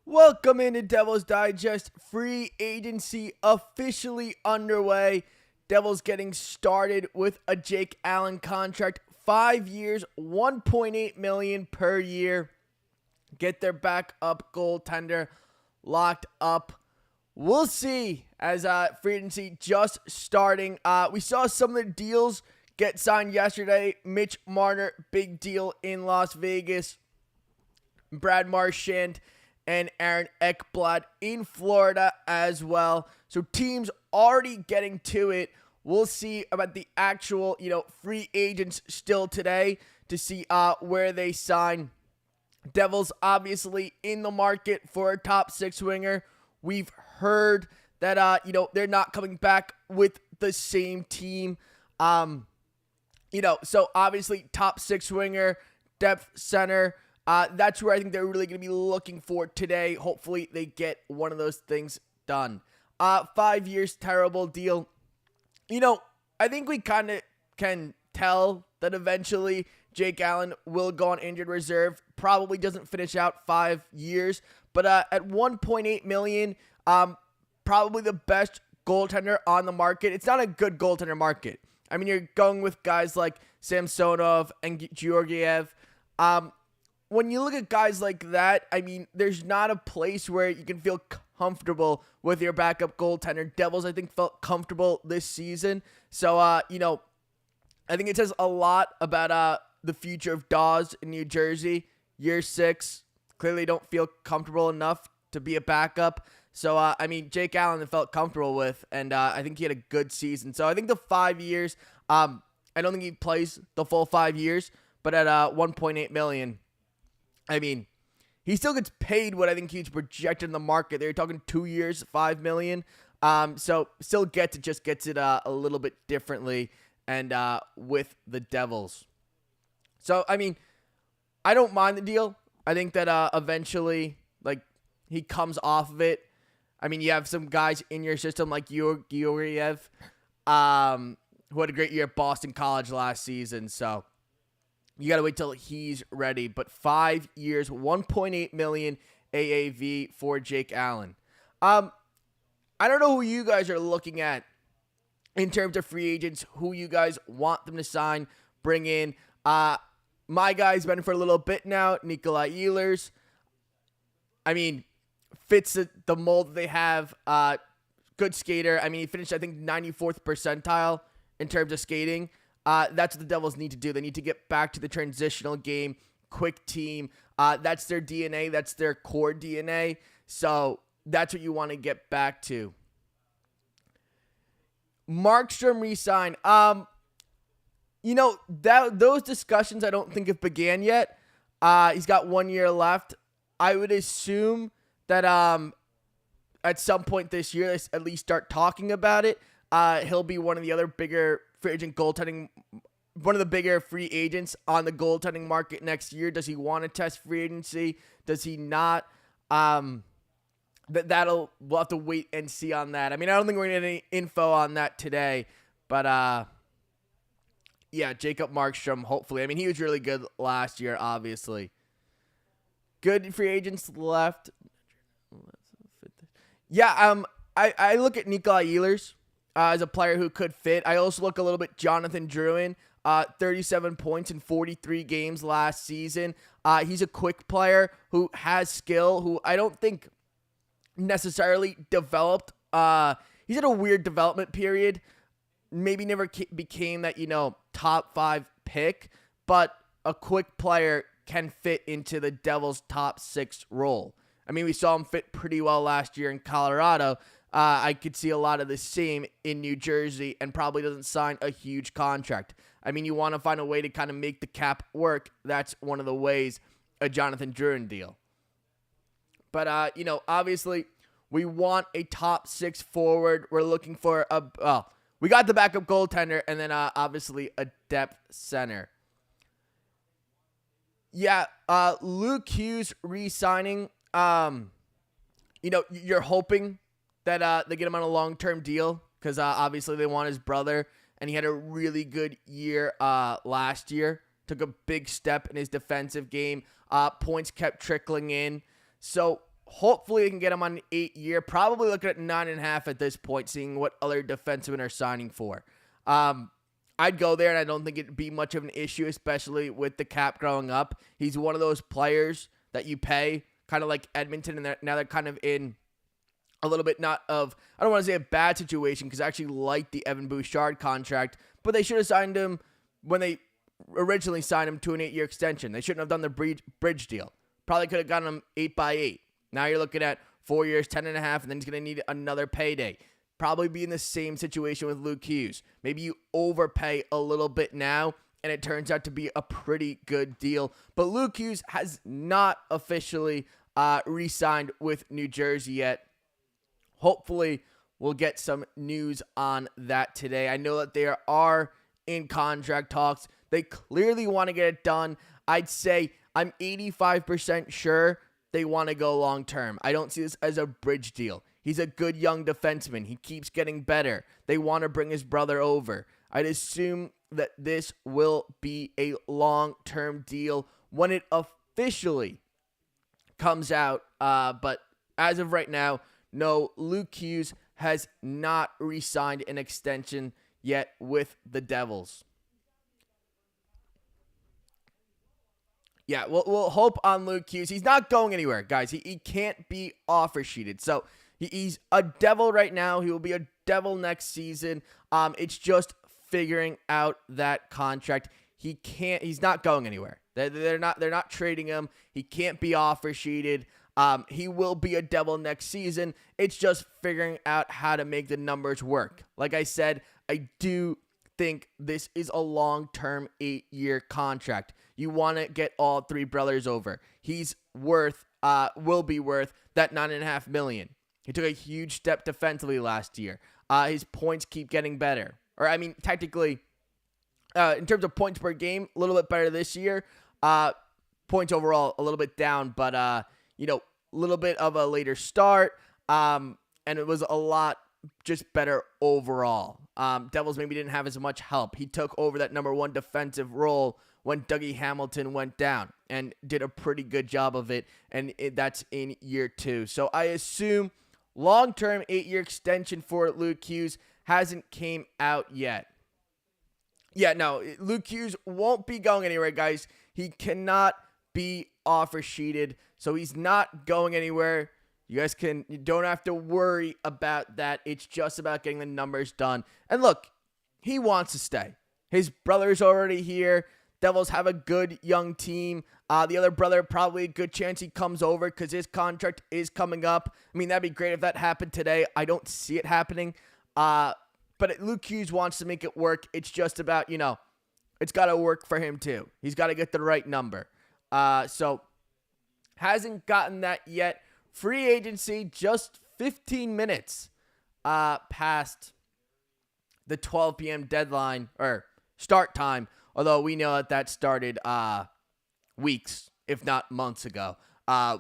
Welcome into Devils Digest. Free agency officially underway. Devils getting started with a Jake Allen contract. 5 years, $1.8 million per year. Get their backup goaltender locked up. We'll see as free agency just starting. We saw some of the deals get signed yesterday. Mitch Marner, big deal in Las Vegas. Brad Marchand and Aaron Ekblad in Florida as well. So teams already getting to it. We'll see about the actual, free agents still today to see where they sign. Devils obviously in the market for a top six winger. We've heard that, they're not coming back with the same team. So obviously top six winger, depth center. That's where I think they're really going to be looking for today. Hopefully they get one of those things done. 5 years, terrible deal. I think we kind of can tell that eventually Jake Allen will go on injured reserve. Probably doesn't finish out 5 years. But at $1.8 million, probably the best goaltender on the market. It's not a good goaltender market. I mean, you're going with guys like Samsonov and Georgiev. When you look at guys like that, I mean, there's not a place where you can feel comfortable with your backup goaltender. Devils, I think, felt comfortable this season. So, I think it says a lot about the future of Daws in New Jersey. Year 6, clearly don't feel comfortable enough to be a backup. So, Jake Allen felt comfortable with, and I think he had a good season. So, I think the 5 years, I don't think he plays the full 5 years, but at $1.8 million, I mean, he still gets paid what I think he's projected in the market. They're talking 2 years, $5 million. So still gets it a little bit differently and with the Devils. So, I mean, I don't mind the deal. I think that eventually, he comes off of it. I mean, you have some guys in your system like Georgiev, who had a great year at Boston College last season. So you got to wait till he's ready. But 5 years, $1.8 million AAV for Jake Allen. I don't know who you guys are looking at in terms of free agents, who you guys want them to sign, bring in. My guy's been for a little bit now, Nikolai Ehlers. I mean, fits the mold that they have. Good skater. I mean, he finished, I think, 94th percentile in terms of skating. That's what the Devils need to do. They need to get back to the transitional game, quick team. That's their DNA. That's their core DNA. So that's what you want to get back to. Markstrom re-sign. Those discussions I don't think have began yet. He's got 1 year left. I would assume that at some point this year, they at least start talking about it. He'll be one of the other bigger free agent goaltending, one of the bigger free agents on the goaltending market next year. Does he want to test free agency? Does he not? We'll have to wait and see on that. I mean, I don't think we're going to get any info on that today, but Jacob Markstrom, hopefully. I mean, he was really good last year, obviously. Good free agents left. I look at Nikolai Ehlers as a player who could fit. I also look a little bit Johnathan Drouin, 37 points in 43 games last season. He's a quick player who has skill, who I don't think necessarily developed. He's had a weird development period. Maybe never became that, top 5 pick, but a quick player can fit into the Devils' top 6 role. I mean, we saw him fit pretty well last year in Colorado. I could see a lot of the same in New Jersey and probably doesn't sign a huge contract. I mean, you want to find a way to kind of make the cap work. That's one of the ways, a Johnathan Drouin deal. But, obviously, we want a top 6 forward. We're looking for we got the backup goaltender and then obviously a depth center. Luke Hughes re-signing. You're hoping that they get him on a long-term deal because obviously they want his brother, and he had a really good year last year. Took a big step in his defensive game. Points kept trickling in. So Hopefully, they can get him on an 8-year. Probably looking at 9.5 at this point, seeing what other defensemen are signing for. I'd go there, and I don't think it'd be much of an issue, especially with the cap growing up. He's one of those players that you pay, kind of like Edmonton, and now they're kind of in a little bit I don't want to say a bad situation, because I actually like the Evan Bouchard contract, but they should have signed him when they originally signed him to an 8-year extension. They shouldn't have done the bridge deal. Probably could have gotten him 8x8. Now you're looking at 4 years, 10.5, and then he's going to need another payday. Probably be in the same situation with Luke Hughes. Maybe you overpay a little bit now, and it turns out to be a pretty good deal. But Luke Hughes has not officially re-signed with New Jersey yet. Hopefully, we'll get some news on that today. I know that they are in contract talks. They clearly want to get it done. I'd say I'm 85% sure they want to go long-term. I don't see this as a bridge deal. He's a good young defenseman. He keeps getting better. They want to bring his brother over. I'd assume that this will be a long-term deal when it officially comes out. But as of right now, no, Luke Hughes has not re-signed an extension yet with the Devils. Yeah, we'll hope on Luke Hughes. He's not going anywhere, guys. He can't be offer sheeted. So he's a Devil right now. He will be a Devil next season. It's just figuring out that contract. He's not going anywhere. They're not trading him. He can't be offer sheeted. He will be a Devil next season. It's just figuring out how to make the numbers work. Like I said, I do think this is a long-term 8-year contract. You want to get all three brothers over. He's will be worth that $9.5 million. He took a huge step defensively last year. His points keep getting better. Or, I mean, technically, in terms of points per game, a little bit better this year. Points overall, a little bit down, but, a little bit of a later start. And it was a lot just better overall. Devils maybe didn't have as much help. He took over that number one defensive role when Dougie Hamilton went down and did a pretty good job of it, and that's in year 2. So I assume long-term 8-year extension for Luke Hughes hasn't came out yet. Yeah, no, Luke Hughes won't be going anywhere, guys. He cannot be offer sheeted, so he's not going anywhere. You don't have to worry about that. It's just about getting the numbers done. And look, he wants to stay. His brother's already here. Devils have a good young team. The other brother, probably a good chance he comes over because his contract is coming up. I mean, that'd be great if that happened today. I don't see it happening. But Luke Hughes wants to make it work. It's just about, it's got to work for him too. He's got to get the right number. So hasn't gotten that yet. Free agency just 15 minutes past the 12 p.m. deadline or start time. Although we know that started weeks, if not months ago,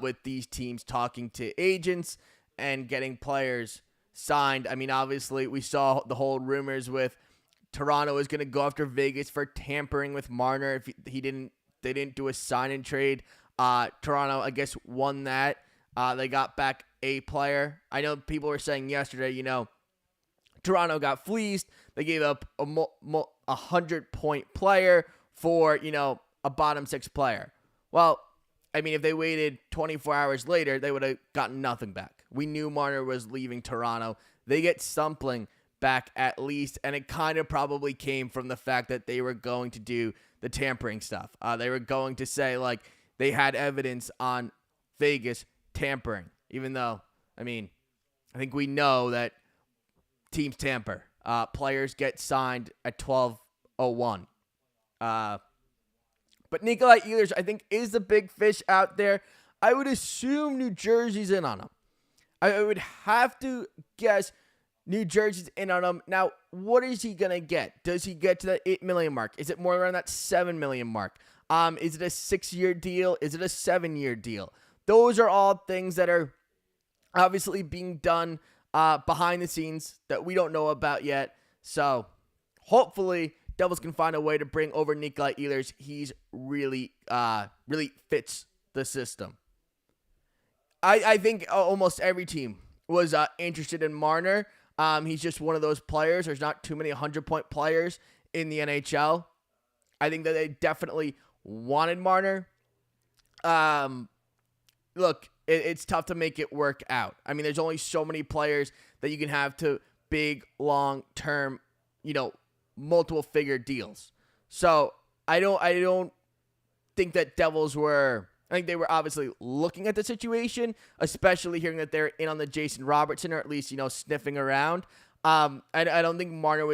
with these teams talking to agents and getting players signed. I mean, obviously, we saw the whole rumors with Toronto is going to go after Vegas for tampering with Marner if they didn't do a sign and trade. Toronto, I guess, won that. They got back a player. I know people were saying yesterday, Toronto got fleeced. They gave up a 100-point player for, a bottom 6 player. Well, I mean, if they waited 24 hours later, they would have gotten nothing back. We knew Marner was leaving Toronto. They get something back at least, and it kind of probably came from the fact that they were going to do the tampering stuff. They were going to say, they had evidence on Vegas tampering, even though, I think we know that teams tamper. Players get signed at 12:01. But Nikolai Ehlers, I think, is the big fish out there. I would assume New Jersey's in on him. I would have to guess New Jersey's in on him. Now, what is he going to get? Does he get to that $8 million mark? Is it more around that $7 million mark? Is it a 6-year deal? Is it a 7-year deal? Those are all things that are obviously being done behind the scenes that we don't know about yet. So hopefully Devils can find a way to bring over Nikolai Ehlers. He's really fits the system. I think almost every team was interested in Marner. He's just one of those players. There's not too many 100-point players in the NHL. I think that they definitely wanted Marner. Look, it's tough to make it work out. I mean, there's only so many players that you can have to big, long-term, multiple figure deals. So I don't think that Devils were. I think they were obviously looking at the situation, especially hearing that they're in on the Jason Robertson, or at least sniffing around. I don't think Marner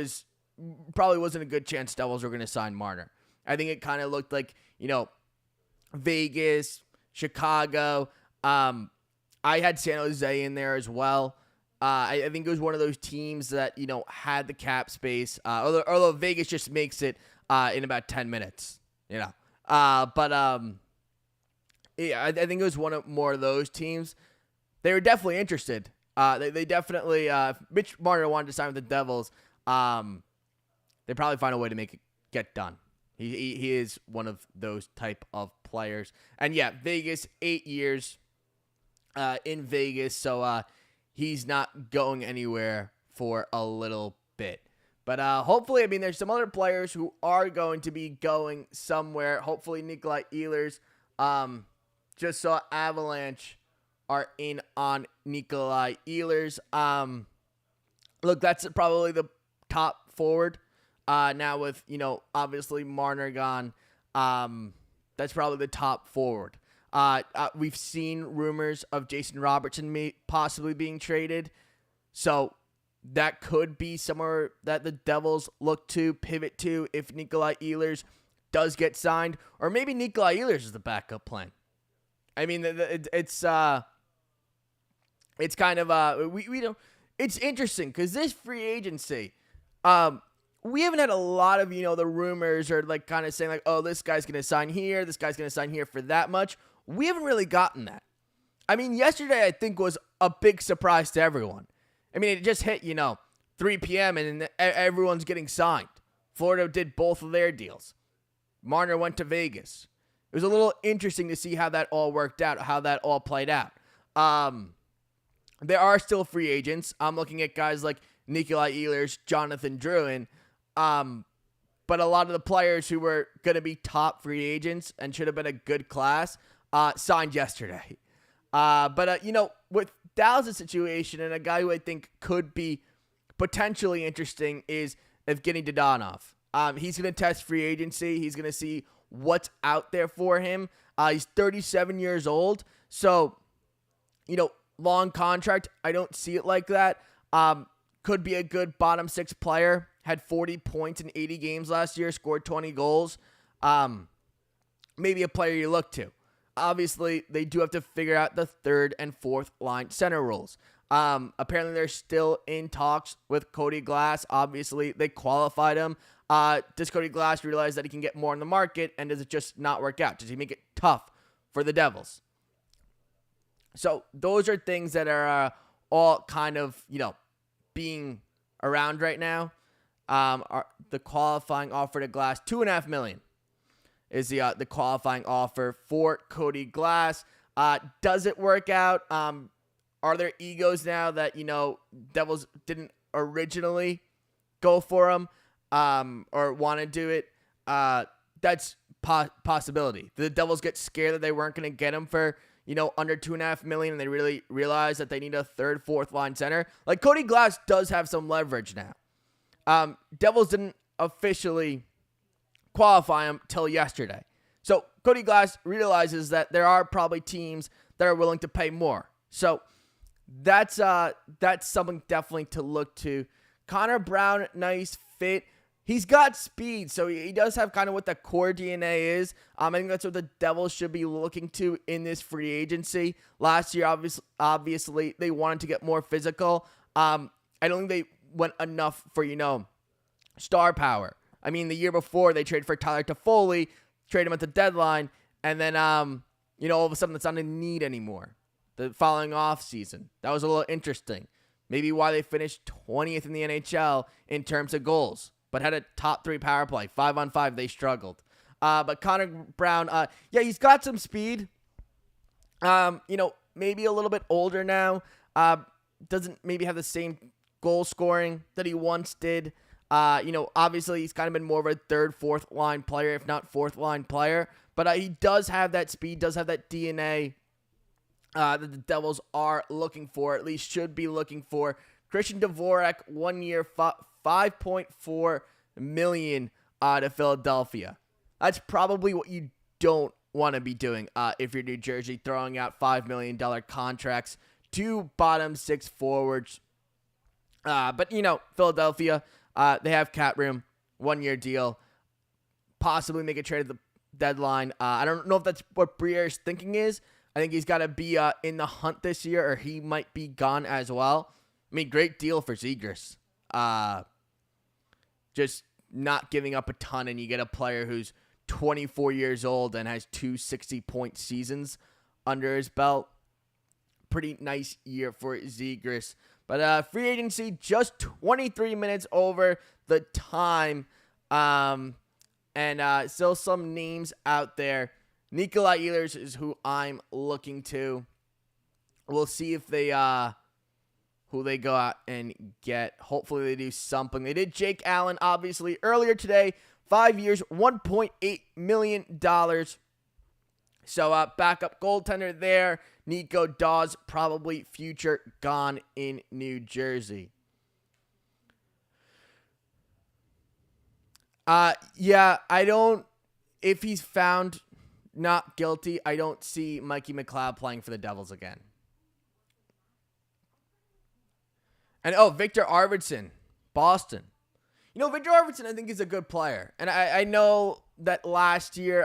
probably wasn't a good chance Devils were going to sign Marner. I think it kind of looked like Vegas, Chicago. I had San Jose in there as well. I think it was one of those teams that, had the cap space, although Vegas just makes it in about 10 minutes, Yeah, I think it was more of those teams. They were definitely interested. They definitely, if Mitch Marner wanted to sign with the Devils, they probably find a way to make it get done. He is one of those type of players. And yeah, Vegas, 8 years in Vegas, so he's not going anywhere for a little bit. But hopefully, there's some other players who are going to be going somewhere. Hopefully, Nikolai Ehlers. Just saw Avalanche are in on Nikolai Ehlers. Look, that's probably the top forward. Now with, obviously Marner gone. That's probably the top forward. We've seen rumors of Jason Robertson possibly being traded. So that could be somewhere that the Devils look to pivot to if Nikolai Ehlers does get signed. Or maybe Nikolai Ehlers is the backup plan. It's kind of, we don't, it's interesting because this free agency, we haven't had a lot of, the rumors or kind of saying oh, this guy's going to sign here. This guy's going to sign here for that much. We haven't really gotten that. Yesterday I think was a big surprise to everyone. It just hit, 3 p.m. and everyone's getting signed. Florida did both of their deals. Marner went to Vegas. It was a little interesting to see how that all worked out, how that all played out. There are still free agents. I'm looking at guys like Nikolai Ehlers, Johnathan Drouin. But a lot of the players who were going to be top free agents and should have been a good class signed yesterday. With Daws' situation and a guy who I think could be potentially interesting is Evgeny Dadonov. He's going to test free agency. He's going to see what's out there for him. He's 37 years old. So, long contract. I don't see it like that. Could be a good bottom six player. Had 40 points in 80 games last year. Scored 20 goals. Maybe a player you look to. Obviously, they do have to figure out the third and fourth line center roles. Apparently, they're still in talks with Cody Glass. Obviously, they qualified him. Does Cody Glass realize that he can get more in the market, and does it just not work out? Does he make it tough for the Devils? So those are things that are all kind of, being around right now. The qualifying offer to Glass, $2.5 million is the qualifying offer for Cody Glass. Does it work out? Are there egos now that, Devils didn't originally go for him? Or want to do it, that's possibility. The Devils get scared that they weren't going to get him for, under $2.5 million, and they really realize that they need a third, fourth line center. Cody Glass does have some leverage now. Devils didn't officially qualify him till yesterday. So Cody Glass realizes that there are probably teams that are willing to pay more. So that's something definitely to look to. Connor Brown, nice fit. He's got speed, so he does have kind of what the core DNA is. I think that's what the Devils should be looking to in this free agency. Last year, obviously, they wanted to get more physical. I don't think they went enough for, star power. The year before, they traded for Tyler Toffoli, traded him at the deadline, and then, all of a sudden, that's not a need anymore. The following off season, that was a little interesting. Maybe why they finished 20th in the NHL in terms of goals, but had a top 3 power play. 5-on-5, they struggled. But Connor Brown, he's got some speed. maybe a little bit older now. Doesn't maybe have the same goal scoring that he once did. Obviously he's kind of been more of a third, fourth line player, if not fourth line player. But he does have that speed, does have that DNA that the Devils are looking for, at least should be looking for. Christian Dvorak, 1 year, $5.4 million to Philadelphia. That's probably what you don't want to be doing if you're New Jersey, throwing out $5 million contracts to bottom six forwards. But Philadelphia, they have cap room, 1 year deal, possibly make a trade at the deadline. I don't know if that's what Briere's thinking is. I think he's got to be in the hunt this year, or he might be gone as well. I mean, great deal for Zegras. Just not giving up a ton, and you get a player who's 24 years old and has 2 60-point seasons under his belt. Pretty nice year for Zegras. But free agency, just 23 minutes over the time. And still some names out there. Nikolai Ehlers is who I'm looking to. We'll see if they who they go out and get. Hopefully they do something. They did Jake Allen, obviously, earlier today. 5 years, $1.8 million. So backup goaltender there. Nico, Daws, probably future gone in New Jersey. If he's found not guilty, I don't see Mikey McLeod playing for the Devils again. And, Victor Arvidsson, Boston. Victor Arvidsson, I think, is a good player. And I know that last year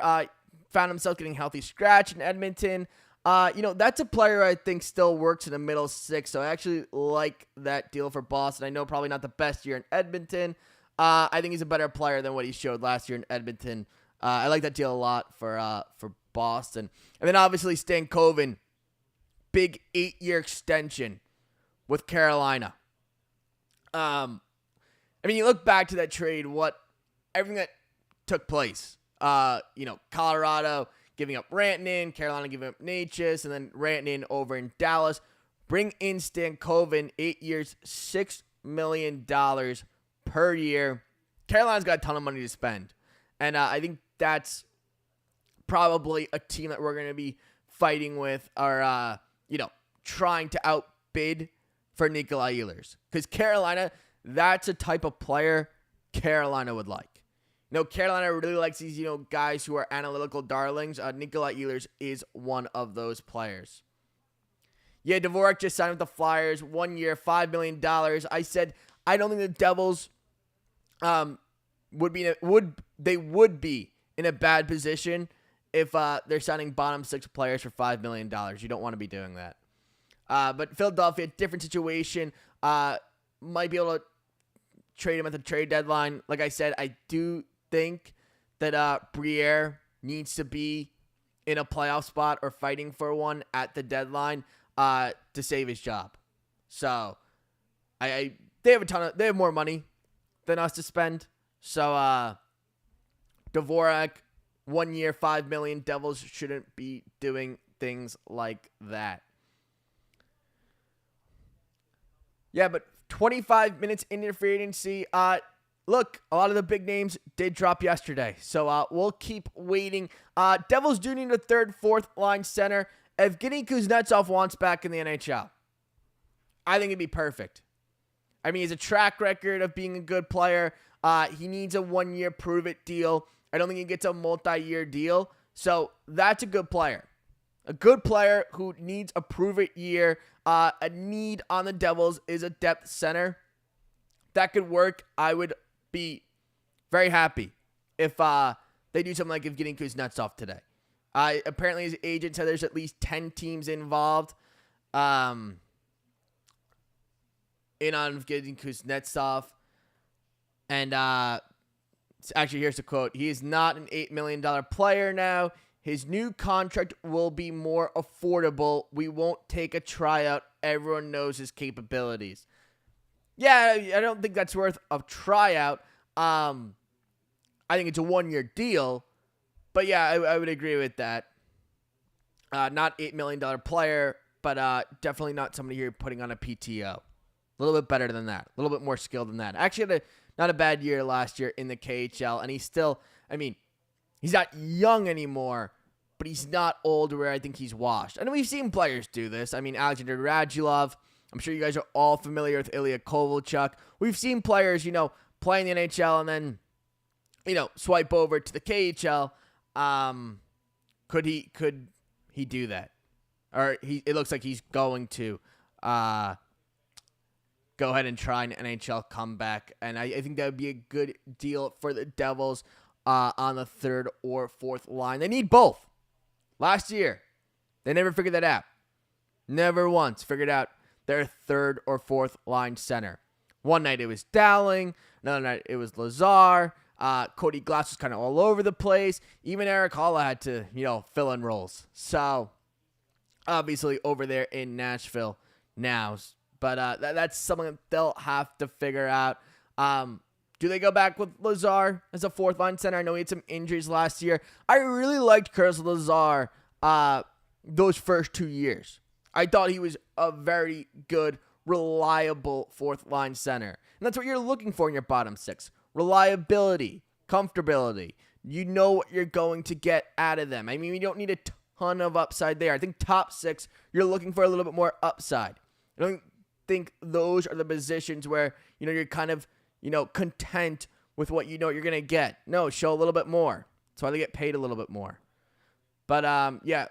found himself getting healthy scratch in Edmonton. That's a player I think still works in the middle six. So I actually like that deal for Boston. I know probably not the best year in Edmonton. I think he's a better player than what he showed last year in Edmonton. I like that deal a lot for Boston. And then obviously Stankoven, big 8-year extension with Carolina. You look back to that trade, everything that took place. Colorado giving up Rantanen, Carolina giving up Natchez, and then Rantanen over in Dallas. Bring in Stankoven, 8 years, $6 million per year. Carolina's got a ton of money to spend. And I think that's probably a team that we're going to be fighting with, or, trying to outbid for Nikolai Ehlers. Because Carolina, that's a type of player Carolina would like. Carolina really likes these, guys who are analytical darlings. Nikolai Ehlers is one of those players. Yeah, Dvorak just signed with the Flyers, 1 year, $5 million. I said I don't think the Devils would be in a bad position if they're signing bottom six players for $5 million. You don't want to be doing that. But Philadelphia, different situation. Might be able to trade him at the trade deadline. Like I said, I do think that Briere needs to be in a playoff spot or fighting for one at the deadline to save his job. So they have more money than us to spend. So Dvorak, 1 year, $5 million. Devils shouldn't be doing things like that. Yeah, but 25 minutes into free agency. Look, a lot of the big names did drop yesterday, so we'll keep waiting. Devils do need a third, fourth line center. Evgeny Kuznetsov wants back in the NHL. I think it'd be perfect. I mean, he has a track record of being a good player. He needs a 1 year prove-it deal. I don't think he gets a multi-year deal, so that's a good player. A good player who needs a prove-it year. A need on the Devils is a depth center. That could work. I would be very happy if they do something like Evgeny Kuznetsov today. Apparently his agent said there's at least 10 teams involved in on Evgeny Kuznetsov. And actually, here's the quote. He is not an $8 million player now. His new contract will be more affordable. We won't take a tryout. Everyone knows his capabilities. Yeah, I don't think that's worth a tryout. I think it's a 1 year deal. But yeah, I would agree with that. Not $8 million player, but definitely not somebody here putting on a PTO. A little bit better than that. A little bit more skilled than that. Actually had not a bad year last year in the KHL, and he's still, he's not young anymore, but he's not old where I think he's washed. And we've seen players do this. Alexander Radulov. I'm sure you guys are all familiar with Ilya Kovalchuk. We've seen players, play in the NHL and then, swipe over to the KHL. Could he do that? Or it looks like he's going to go ahead and try an NHL comeback. And I think that would be a good deal for the Devils on the third or fourth line. They need both. Last year, they never figured that out. Never once figured out their third or fourth line center. One night it was Dowling. Another night it was Lazar. Cody Glass was kind of all over the place. Even Erik Haula had to, fill in roles. So, obviously over there in Nashville now. But that's something that they'll have to figure out. Do they go back with Lazar as a fourth line center? I know he had some injuries last year. I really liked Kurtis Lazar those first 2 years. I thought he was a very good, reliable fourth line center. And that's what you're looking for in your bottom six. Reliability, comfortability. You know what you're going to get out of them. You don't need a ton of upside there. I think top six, you're looking for a little bit more upside. I don't think those are the positions where, you're kind of, content with what you're going to get. No, show a little bit more. That's why they get paid a little bit more. But, yeah.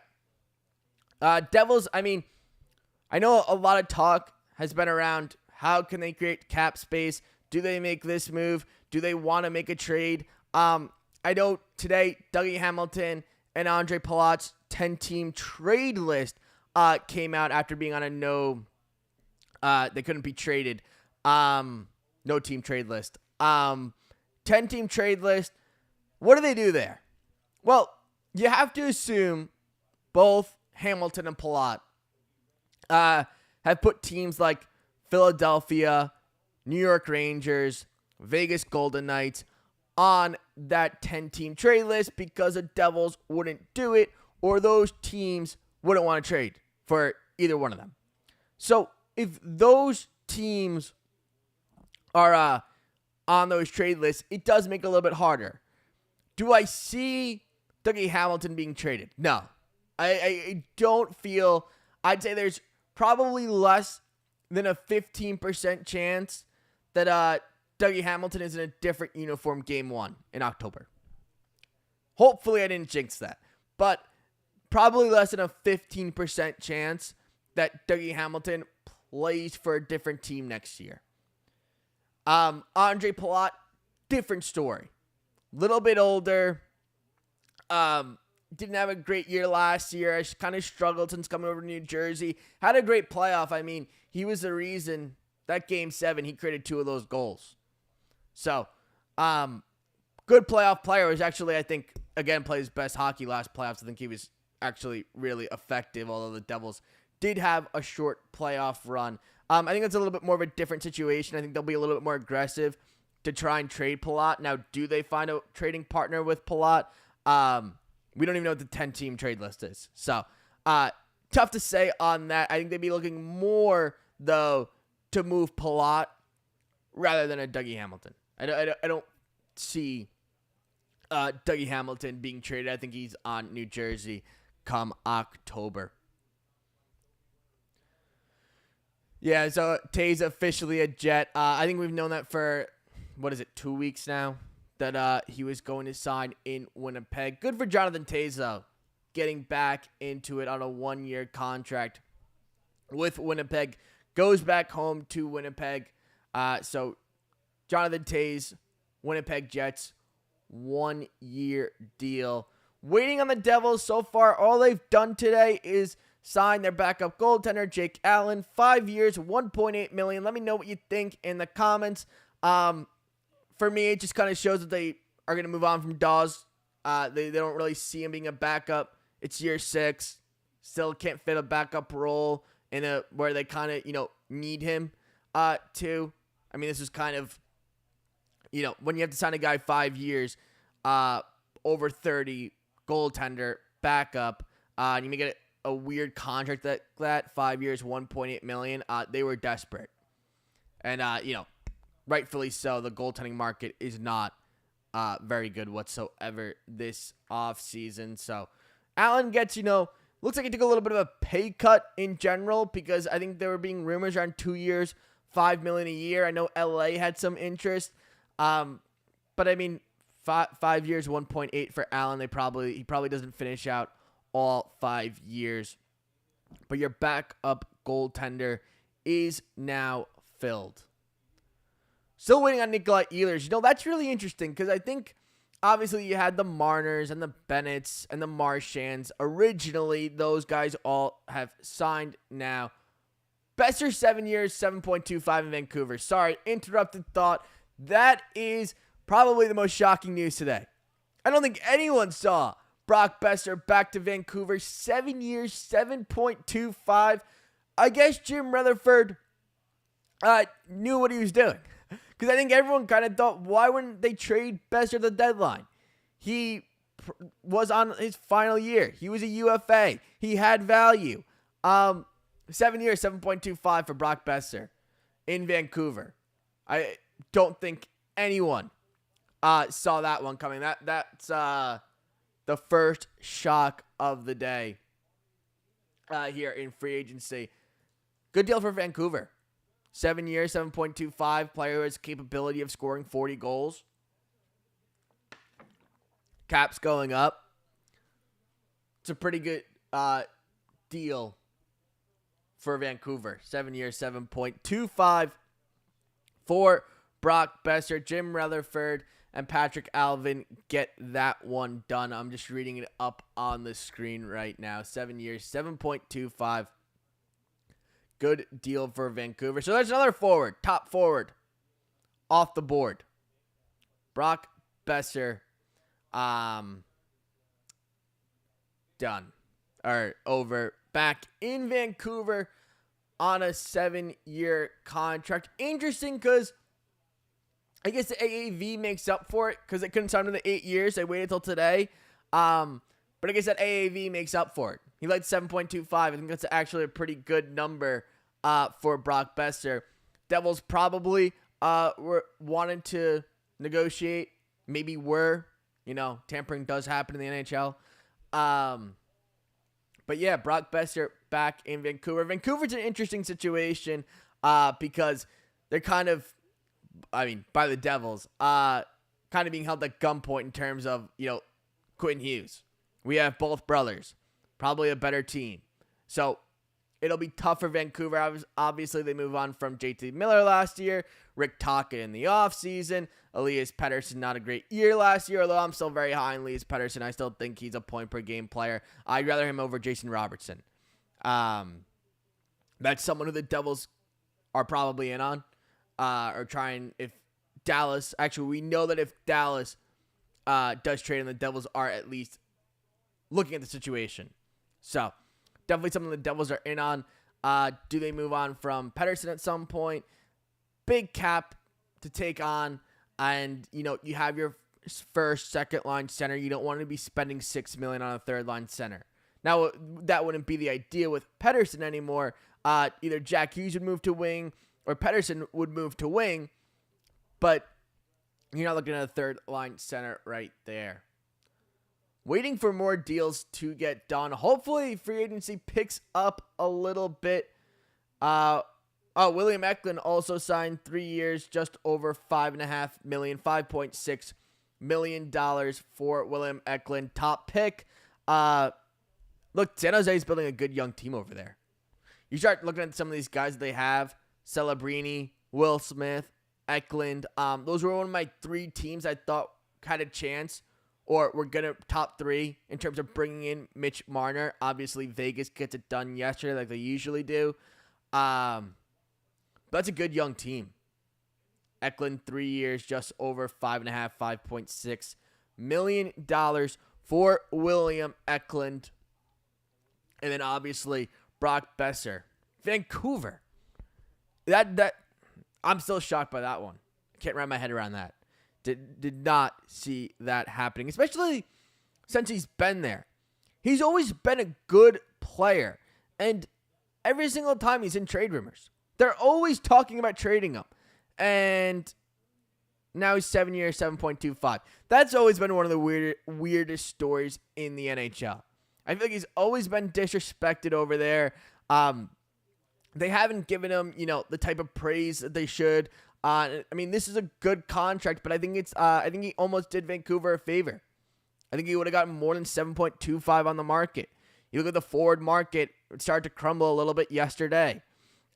Devils, I know a lot of talk has been around how can they create cap space? Do they make this move? Do they want to make a trade? I know today, Dougie Hamilton and Andre Palat's 10-team trade list came out after being on a they couldn't be traded. No team trade list. 10-team trade list. What do they do there? Well, you have to assume both Hamilton and Palat have put teams like Philadelphia, New York Rangers, Vegas Golden Knights on that 10-team trade list because the Devils wouldn't do it or those teams wouldn't want to trade for either one of them. So if those teams are on those trade lists, it does make it a little bit harder. Do I see Dougie Hamilton being traded? No. I don't feel... I'd say there's probably less than a 15% chance that Dougie Hamilton is in a different uniform game one in October. Hopefully I didn't jinx that. But probably less than a 15% chance that Dougie Hamilton plays for a different team next year. Andre Palat, different story. Little bit older. Didn't have a great year last year. I kind of struggled since coming over to New Jersey. Had a great playoff. He was the reason that Game 7, he created 2 of those goals. So, good playoff player. Was actually, I think, again, played his best hockey last playoffs. I think he was actually really effective, although the Devils did have a short playoff run. I think that's a little bit more of a different situation. I think they'll be a little bit more aggressive to try and trade Palat. Now, do they find a trading partner with Palat? We don't even know what the 10-team trade list is. So, tough to say on that. I think they'd be looking more, though, to move Palat rather than a Dougie Hamilton. I don't see Dougie Hamilton being traded. I think he's on New Jersey come October. Yeah, so Tay's officially a Jet. I think we've known that for, 2 weeks now? That he was going to sign in Winnipeg. Good for Johnathan Toews, though, getting back into it on a 1-year contract with Winnipeg. Goes back home to Winnipeg. So Johnathan Toews, Winnipeg Jets, 1-year deal. Waiting on the Devils so far. All they've done today is sign their backup goaltender, Jake Allen. 5 years, $1.8 million. Let me know what you think in the comments. For me, it just kind of shows that they are going to move on from Daws. They don't really see him being a backup. It's year 6. Still can't fit a backup role in where they kind of, need him to. This is kind of, when you have to sign a guy 5 years, over 30, goaltender, backup, and you may get a weird contract that 5 years, $1.8 million. They were desperate. And, rightfully so. The goaltending market is not very good whatsoever this offseason. So, Allen gets, looks like he took a little bit of a pay cut in general because I think there were being rumors around 2 years, $5 million a year. I know LA had some interest. But I mean, 5 years, 1.8 for Allen. He probably doesn't finish out all 5 years. But your backup goaltender is now filled. Still waiting on Nikolai Ehlers. That's really interesting because I think obviously you had the Marners and the Bennetts and the Marchands. Originally, those guys all have signed now. Besser, 7 years, 7.25 in Vancouver. Sorry, interrupted thought. That is probably the most shocking news today. I don't think anyone saw Brock Besser back to Vancouver. 7 years, 7.25. I guess Jim Rutherford knew what he was doing. Because I think everyone kind of thought, why wouldn't they trade Besser at the deadline? He was on his final year. He was a UFA. He had value. 7 years, 7.25 for Brock Besser in Vancouver. I don't think anyone saw that one coming. That's the first shock of the day here in free agency. Good deal for Vancouver. 7 years, 7.25. Player who has capability of scoring 40 goals. Cap's going up. It's a pretty good deal for Vancouver. 7 years, 7.25 for Brock Besser. Jim Rutherford and Patrick Alvin get that one done. I'm just reading it up on the screen right now. 7 years, 7.25. Good deal for Vancouver. So there's another forward, top forward, off the board. Brock Besser, done. Or over. Back in Vancouver on a 7-year contract. Interesting because I guess the AAV makes up for it because they couldn't sign him to the 8 years. They waited till today. But I guess that AAV makes up for it. He liked 7.25. I think that's actually a pretty good number for Brock Besser. Devils probably wanted to negotiate. Maybe were. Tampering does happen in the NHL. But yeah, Brock Besser back in Vancouver. Vancouver's an interesting situation because they're kind of, by the Devils, kind of being held at gunpoint in terms of, Quentin Hughes. We have both brothers. Probably a better team. So it'll be tough for Vancouver. Obviously, they move on from JT Miller last year. Rick Tocchet in the offseason. Elias Pettersson, not a great year last year, although I'm still very high on Elias Pettersson. I still think he's a point-per-game player. I'd rather him over Jason Robertson. That's someone who the Devils are probably in on. Or trying, if Dallas, actually, we know that if Dallas does trade him, the Devils are at least looking at the situation. So, definitely something the Devils are in on. Do they move on from Pettersson at some point? Big cap to take on. And, you have your first, second-line center. You don't want to be spending $6 million on a third-line center. Now, that wouldn't be the idea with Pettersson anymore. Either Jack Hughes would move to wing or Pettersson would move to wing. But you're not looking at a third-line center right there. Waiting for more deals to get done. Hopefully, free agency picks up a little bit. William Eklund also signed 3 years, just over $5.5 million, $5.6 million for William Eklund. Top pick. Look, San Jose is building a good young team over there. You start looking at some of these guys that they have. Celebrini, Will Smith, Eklund. Those were one of my 3 teams I thought had a chance or were going to top 3 in terms of bringing in Mitch Marner. Obviously, Vegas gets it done yesterday like they usually do. That's a good young team. Eklund, 3 years, just over $5.5, $5.6 million for William Eklund. And then obviously Brock Besser. Vancouver. That I'm still shocked by that one. Can't wrap my head around that. Did not see that happening, especially since he's been there. He's always been a good player. And every single time he's in trade rumors, they're always talking about trading him. And now he's 7 years, 7.25. That's always been one of the weirdest stories in the NHL. I feel like he's always been disrespected over there. They haven't given him, the type of praise that they should. This is a good contract, but I think he almost did Vancouver a favor. I think he would have gotten more than 7.25 on the market. You look at the forward market, it started to crumble a little bit yesterday.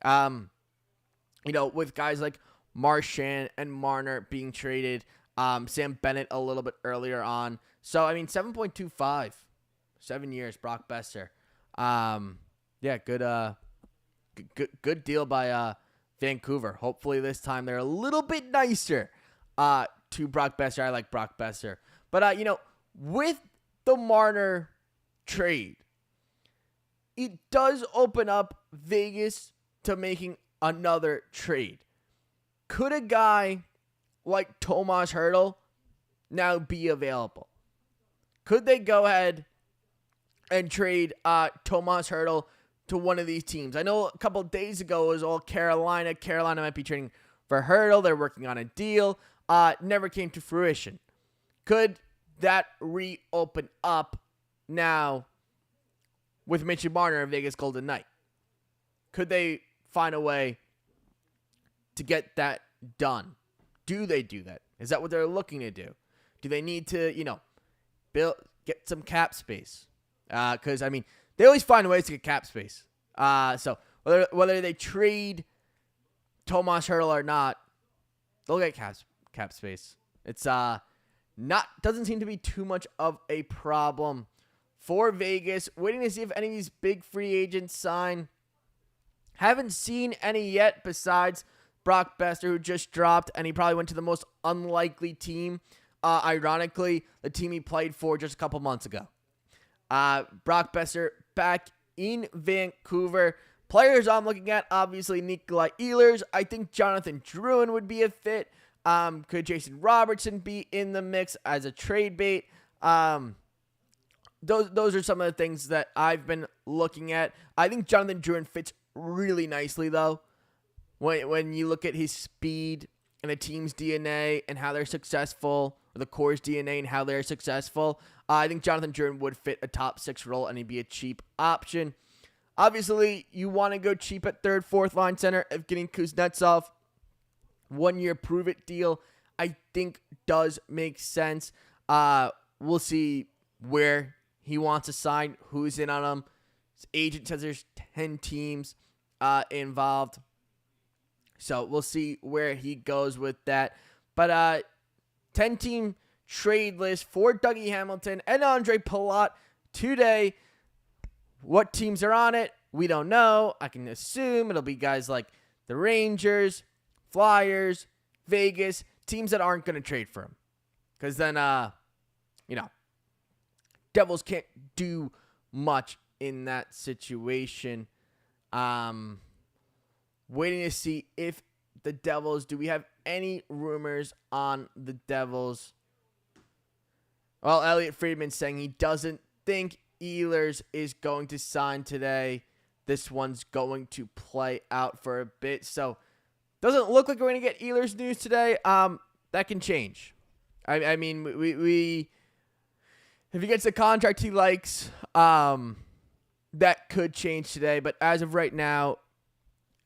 With guys like Marchand and Marner being traded, Sam Bennett a little bit earlier on. So, 7.25, 7 years, Brock Besser. Good deal by Vancouver. Hopefully this time they're a little bit nicer to Brock Besser. I like Brock Besser. But, with the Marner trade, it does open up Vegas to making another trade. Could a guy like Tomas Hertl now be available? Could they go ahead and trade Tomas Hertl to one of these teams? I know a couple of days ago it was all Carolina. Carolina might be trading for Hertl. They're working on a deal. Never came to fruition. Could that reopen up now with Mitchie Marner and Vegas Golden Knight? Could they find a way to get that done? Do they do that? Is that what they're looking to do? Do they need to, get some cap space? Because, they always find ways to get cap space. So whether they trade Tomas Hertl or not, they'll get cap space. It's doesn't seem to be too much of a problem for Vegas. Waiting to see if any of these big free agents sign. Haven't seen any yet besides Brock Besser, who just dropped, and he probably went to the most unlikely team. Ironically, the team he played for just a couple months ago. Brock Besser back in Vancouver. Players I'm looking at, obviously, Nikolai Ehlers. I think Johnathan Drouin would be a fit. Could Jason Robertson be in the mix as a trade bait? Those are some of the things that I've been looking at. I think Johnathan Drouin fits really nicely, though. When you look at his speed and the team's DNA and how they're successful, or the core's DNA and how they're successful, I think Johnathan Drouin would fit a top 6 role and he'd be a cheap option. Obviously, you want to go cheap at third, fourth line center if getting Kuznetsov. 1 year prove it deal, I think does make sense. We'll see where he wants to sign, who's in on him. His agent says there's 10 teams involved. So we'll see where he goes with that. But 10-team trade list for Dougie Hamilton and Andre Palat today. What teams are on it? We don't know. I can assume it'll be guys like the Rangers, Flyers, Vegas, teams that aren't going to trade for him. Because then, Devils can't do much in that situation. Waiting to see if the Devils, do we have any rumors on the Devils? Well, Elliot Friedman saying he doesn't think Ehlers is going to sign today. This one's going to play out for a bit. So, doesn't look like we're going to get Ehlers news today. That can change. We if he gets the contract he likes, that could change today. But as of right now,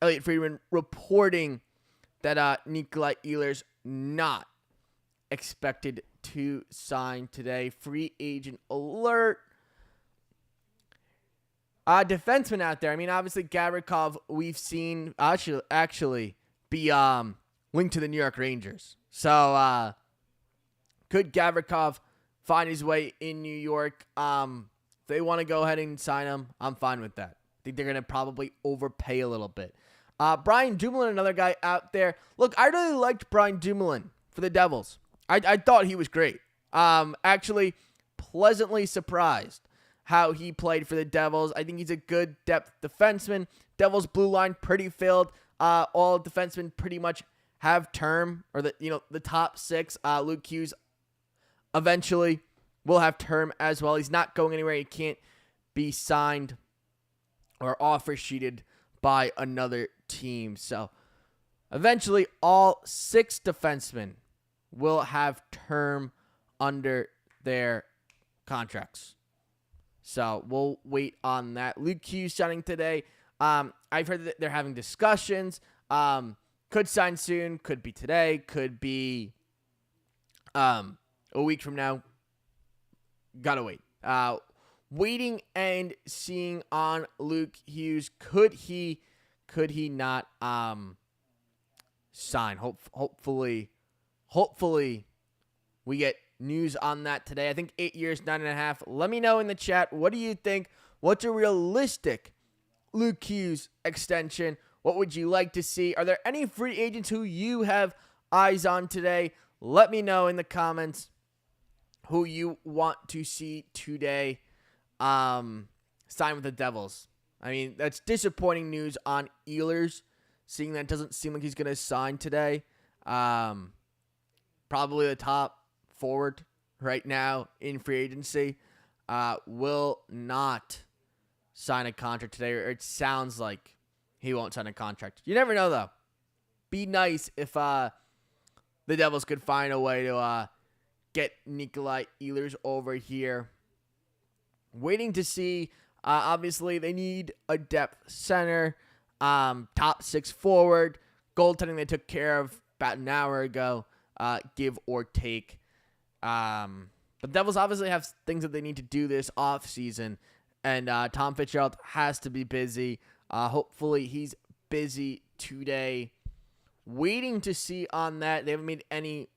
Elliot Friedman reporting that Nikolai Ehlers not expected to sign today. Free agent alert. Defenseman out there. Obviously Gavrikov we've seen actually be linked to the New York Rangers. So could Gavrikov find his way in New York? If they want to go ahead and sign him, I'm fine with that. I think they're going to probably overpay a little bit. Brian Dumoulin, another guy out there. Look, I really liked Brian Dumoulin for the Devils. I thought he was great. Actually, pleasantly surprised how he played for the Devils. I think he's a good depth defenseman. Devils blue line pretty filled. All defensemen pretty much have term, or the top 6. Luke Hughes eventually will have term as well. He's not going anywhere. He can't be signed or offer sheeted by another team. So eventually all 6 defensemen will have term under their contracts. So we'll wait on that. Luke Hughes signing today. I've heard that they're having discussions. Could sign soon. Could be today. Could be a week from now. Gotta wait. Waiting and seeing on Luke Hughes. Could he not sign? Hopefully we get news on that today. I think 8 years, 9.5. Let me know in the chat. What do you think? What's a realistic Luke Hughes extension? What would you like to see? Are there any free agents who you have eyes on today? Let me know in the comments who you want to see today sign with the Devils. I mean, that's disappointing news on Ehlers, seeing that it doesn't seem like he's going to sign today. Probably the top forward right now in free agency will not sign a contract today, or it sounds like he won't sign a contract. You never know, though. Be nice if the Devils could find a way to get Nikolai Ehlers over here. Waiting to see. Obviously, they need a depth center, top 6 forward. Goaltending they took care of about an hour ago, give or take. But Devils obviously have things that they need to do this offseason, and Tom Fitzgerald has to be busy. Hopefully, he's busy today. Waiting to see on that. They haven't made any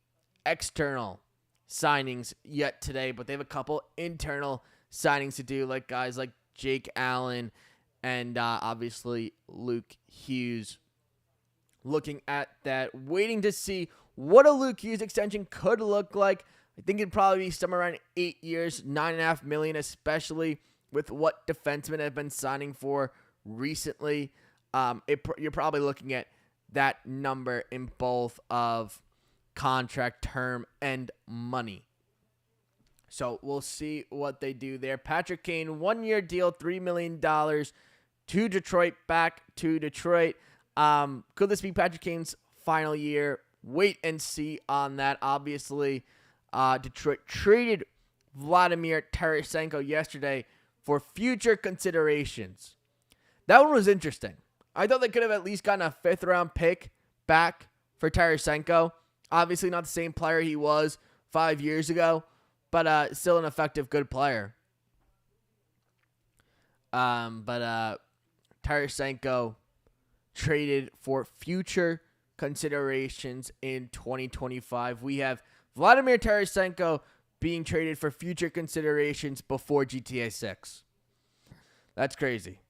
external signings yet today, but they have a couple internal signings to do, like guys like Jake Allen and obviously Luke Hughes. Looking at that, waiting to see what a Luke Hughes extension could look like. I think it'd probably be somewhere around 8 years, $9.5 million, especially with what defensemen have been signing for recently. You're probably looking at that number in both of contract term and money. So we'll see what they do there. Patrick Kane, 1-year deal, $3 million to Detroit, back to Detroit. Could this be Patrick Kane's final year? Wait and see on that. Obviously, Detroit traded Vladimir Tarasenko yesterday for future considerations. That one was interesting. I thought they could have at least gotten a 5th-round pick back for Tarasenko. Obviously not the same player he was 5 years ago, but still an effective, good player. But Tarasenko traded for future considerations in 2025. We have Vladimir Tarasenko being traded for future considerations before GTA 6. That's crazy.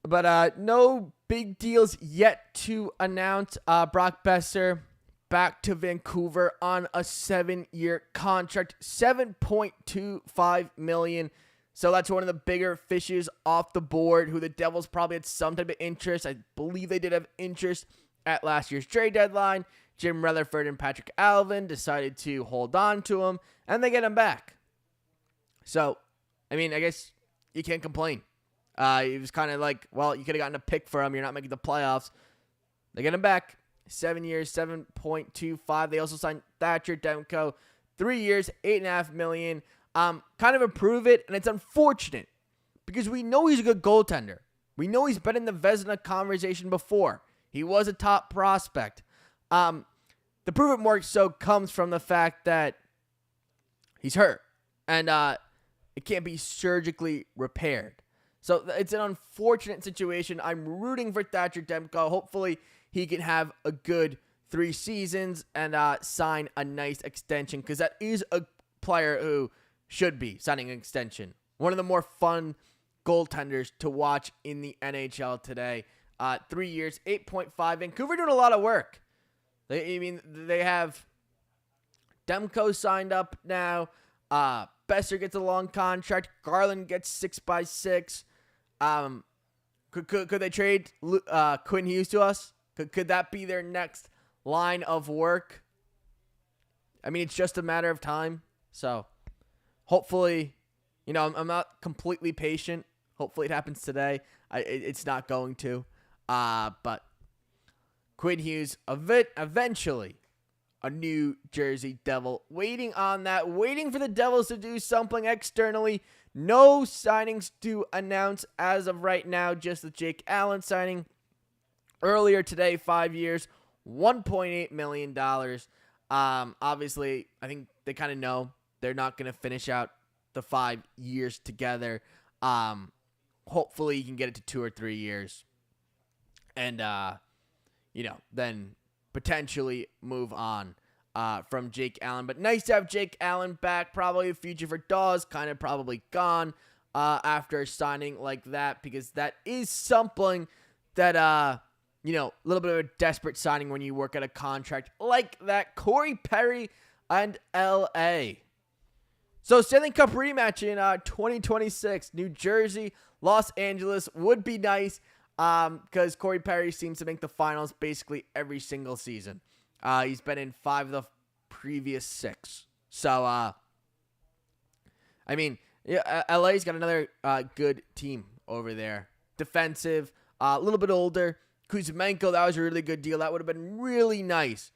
But no big deals yet to announce. Brock Besser back to Vancouver on a 7-year contract, $7.25 million. So that's one of the bigger fishes off the board, who the Devils probably had some type of interest. I believe they did have interest at last year's trade deadline. Jim Rutherford and Patrick Alvin decided to hold on to him, and they get him back. So, I mean, I guess you can't complain. It was kind of like, well, you could have gotten a pick for him. You're not making the playoffs. They get him back. 7 years, 7.25. They also signed Thatcher Demko. 3 years, $8.5 million. Kind of improve it, and it's unfortunate because we know he's a good goaltender. We know he's been in the Vezina conversation before. He was a top prospect. The prove it more so comes from the fact that he's hurt, and it can't be surgically repaired. So it's an unfortunate situation. I'm rooting for Thatcher Demko. Hopefully he can have a good 3 seasons and sign a nice extension, because that is a player who should be signing an extension. One of the more fun goaltenders to watch in the NHL today. 3 years, 8.5. Vancouver doing a lot of work. They have Demko signed up now. Besser gets a long contract. Garland gets 6x6. Could they trade Quinn Hughes to us? Could that be their next line of work? I mean, it's just a matter of time. So hopefully, I'm not completely patient. Hopefully it happens today. It's not going to. But Quinn Hughes, eventually a New Jersey Devil. Waiting on that. Waiting for the Devils to do something externally. No signings to announce as of right now. Just the Jake Allen signing earlier today. 5 years, $1.8 million. Obviously, I think they kind of know they're not going to finish out the 5 years together. Hopefully you can get it to 2 or 3 years. And, then potentially move on from Jake Allen. But nice to have Jake Allen back. Probably a future for Daws. Kind of probably gone after signing like that, because that is something that, a little bit of a desperate signing when you work at a contract like that. Corey Perry and L.A. So Stanley Cup rematch in 2026. New Jersey, Los Angeles would be nice. Because Corey Perry seems to make the finals basically every single season. He's been in 5 of the previous 6. So, LA's got another good team over there. Defensive, a little bit older. Kuzmenko, that was a really good deal. That would have been really nice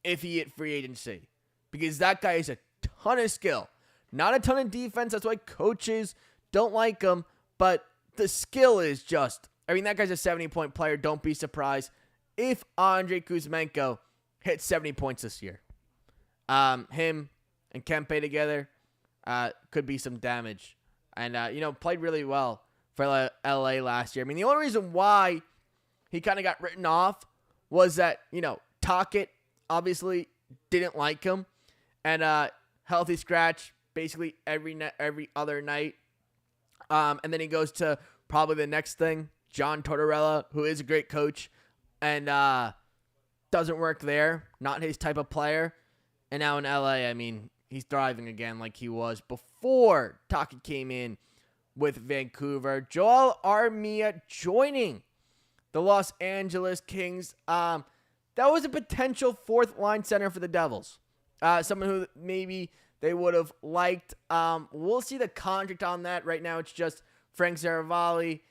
if he hit free agency. Because that guy has a ton of skill. Not a ton of defense. That's why coaches don't like him. But the skill is just... that guy's a 70-point player. Don't be surprised if Andrei Kuzmenko hits 70 points this year. Him and Kempe together could be some damage. And, played really well for LA last year. The only reason why he kind of got written off was that, Tocchet obviously didn't like him. And healthy scratch basically every other night. And then he goes to probably the next thing. John Tortorella, who is a great coach, and doesn't work there. Not his type of player. And now in LA, he's thriving again like he was before Tocchet came in with Vancouver. Joel Armia joining the Los Angeles Kings. That was a potential 4th-line center for the Devils. Someone who maybe they would have liked. We'll see the contract on that. Right now, it's just Frank Saravalli.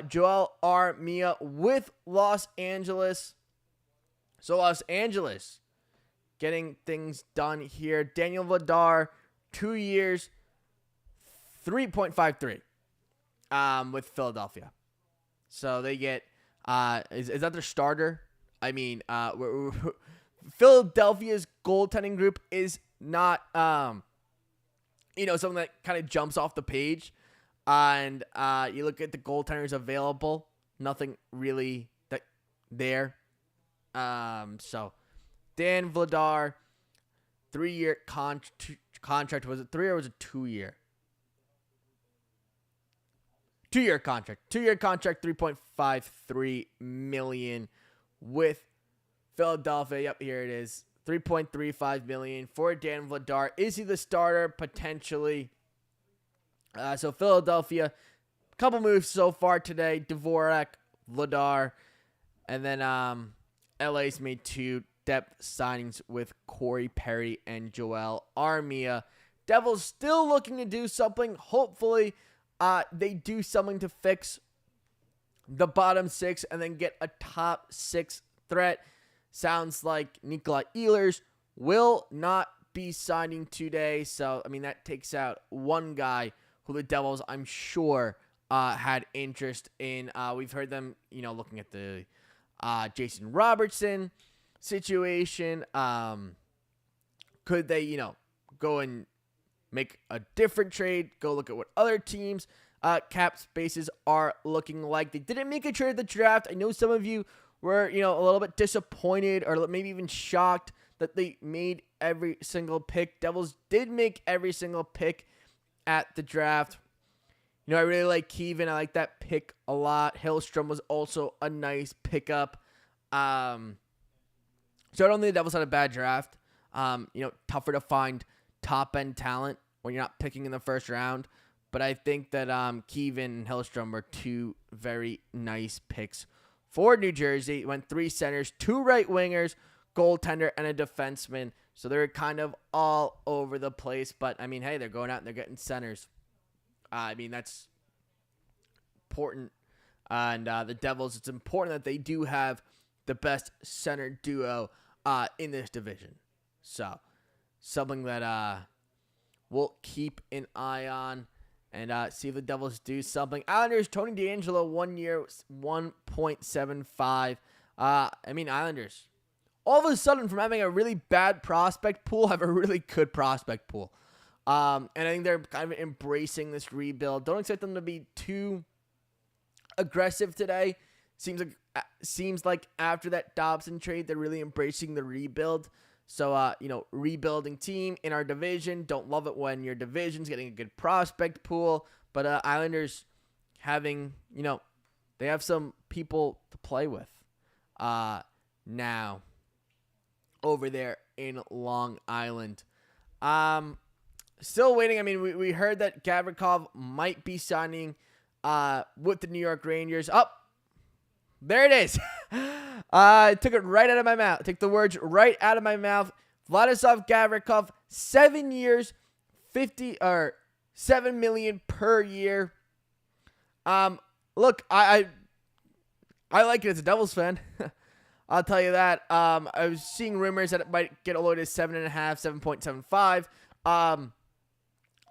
Joel Armia with Los Angeles. So Los Angeles getting things done here. Daniel Vladar, 2 years, 3.53 with Philadelphia. So they get, is that their starter? Philadelphia's goaltending group is not, something that kind of jumps off the page. And you look at the goaltenders available, nothing really there. So Dan Vladar, 3-year contract. Was it 3 or was it 2 year? 2-year contract. 2-year contract, $3.53 million with Philadelphia. Yep, here it is. $3.35 million for Dan Vladar. Is he the starter? Potentially. So Philadelphia, a couple moves so far today. Dvorak, Vladar, and then LA's made 2 depth signings with Corey Perry and Joel Armia. Devils still looking to do something. Hopefully, they do something to fix the bottom 6 and then get a top 6 threat. Sounds like Nikolai Ehlers will not be signing today. So, that takes out one guy who the Devils, I'm sure, had interest in. We've heard them, looking at the Jason Robertson situation. Could they, go and make a different trade? Go look at what other teams' cap spaces are looking like. They didn't make a trade at the draft. I know some of you were, a little bit disappointed or maybe even shocked that they made every single pick. Devils did make every single pick at the draft. I really like Keevan. I like that pick a lot. Hillstrom was also a nice pickup. So I don't think the Devils had a bad draft. Tougher to find top-end talent when you're not picking in the first round. But I think that Keevan and Hillstrom were 2 very nice picks for New Jersey. Went 3 centers, 2 right wingers, goaltender, and a defenseman. So they're kind of all over the place. But, hey, they're going out and they're getting centers. That's important. And the Devils, it's important that they do have the best center duo in this division. So, something that we'll keep an eye on and see if the Devils do something. Islanders, Tony DeAngelo, 1 year, 1.75. Islanders, all of a sudden, from having a really bad prospect pool, have a really good prospect pool. And I think they're kind of embracing this rebuild. Don't expect them to be too aggressive today. Seems like after that Dobson trade, they're really embracing the rebuild. So, rebuilding team in our division. Don't love it when your division's getting a good prospect pool. But Islanders having, they have some people to play with now over there in Long Island. Still waiting. I mean, we heard that Gavrikov might be signing with the New York Rangers. There it is. I took it right out of my mouth. Took the words right out of my mouth. Vladislav Gavrikov, 7 years, $7 million per year. Look, I like it as a Devils fan. I'll tell you that. I was seeing rumors that it might get low to 7.5, 7.75.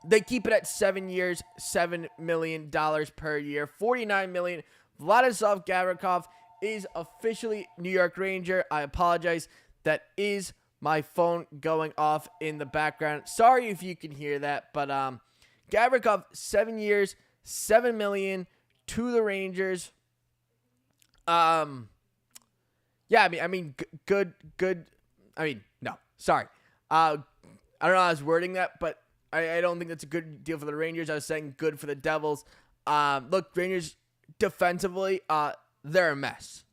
They keep it at 7 years, $7 million per year, $49 million. Vladislav Gavrikov is officially New York Ranger. I apologize. That is my phone going off in the background. Sorry if you can hear that, but Gavrikov, 7 years, $7 million to the Rangers. Good. No, sorry. I don't know how I was wording that, but I don't think that's a good deal for the Rangers. I was saying good for the Devils. Look, Rangers defensively, they're a mess.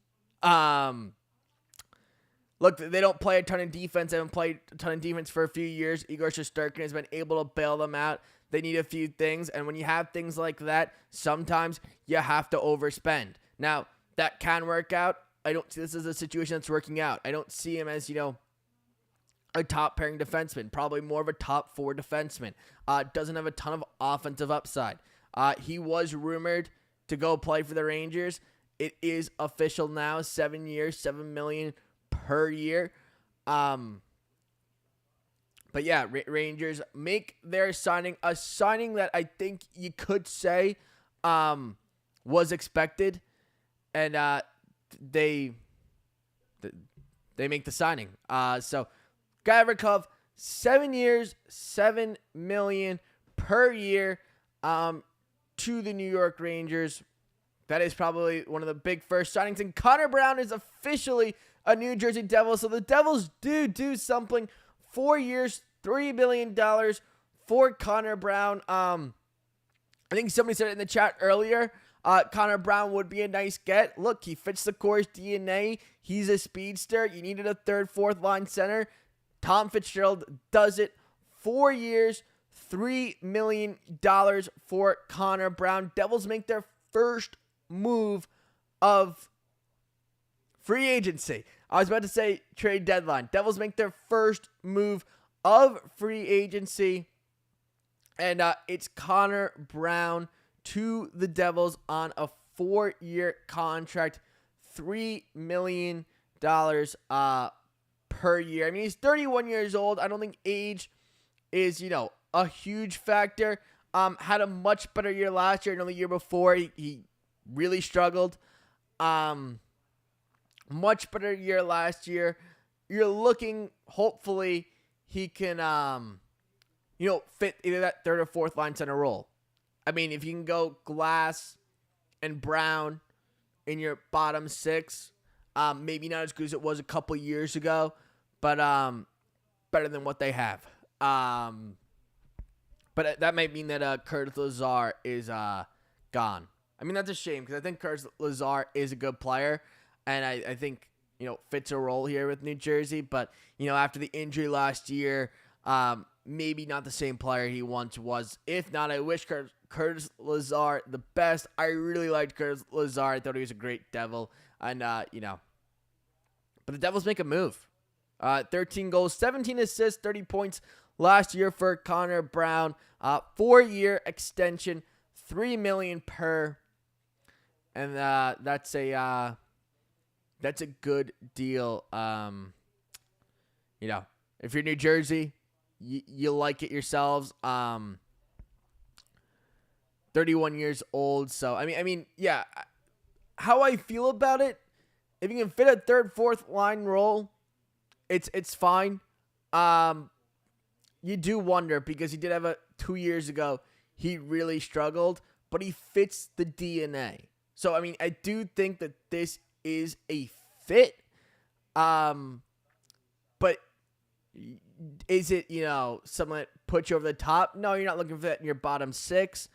Look, they don't play a ton of defense. They haven't played a ton of defense for a few years. Igor Shesterkin has been able to bail them out. They need a few things, and when you have things like that, sometimes you have to overspend. Now, that can work out. I don't see this as a situation that's working out. I don't see him as, a top pairing defenseman, probably more of a top 4 defenseman. Doesn't have a ton of offensive upside. He was rumored to go play for the Rangers. It is official now, 7 years, $7 million per year. But yeah, Rangers make their signing, a signing that I think you could say was expected, and they make the signing. So Gavrikov, 7 years, $7 million per year to the New York Rangers. That is probably one of the big first signings. And Connor Brown is officially a New Jersey Devil. So the Devils do something. 4 years, $3 million for Connor Brown. I think somebody said it in the chat earlier. Connor Brown would be a nice get. Look, he fits the Core's DNA. He's a speedster. You needed a third, fourth line center. Tom Fitzgerald does it. 4 years, $3 million for Connor Brown. Devils make their first move of free agency. I was about to say trade deadline. Devils make their first move of free agency. And it's Connor Brown to the Devils on a 4-year contract. $3 million per year. I mean, he's 31 years old. I don't think age is, a huge factor. Had a much better year last year. The year before, he really struggled. Much better year last year. You're looking, hopefully, he can, fit either that third or fourth line center role. I mean, if you can go Glass and Brown in your bottom 6, maybe not as good as it was a couple years ago, but better than what they have. But that might mean that Kurtis Lazar is gone. I mean, that's a shame because I think Kurtis Lazar is a good player, and I think, fits a role here with New Jersey. But, after the injury last year, maybe not the same player he once was. If not, I wish Kurtis Lazar the best. I really liked Kurtis Lazar. I thought he was a great Devil. And, but the Devils make a move. 13 goals, 17 assists, 30 points last year for Connor Brown. 4-year extension, $3 million per. and that's a good deal. If you're New Jersey, you like it yourselves. 31 years old, so I mean, yeah. How I feel about it, if you can fit a third, fourth line role, it's fine. You do wonder because he did have 2 years ago. He really struggled, but he fits the DNA. So I mean, I do think that this is a fit. But is it someone that puts you over the top? No, you're not looking for that in your bottom six.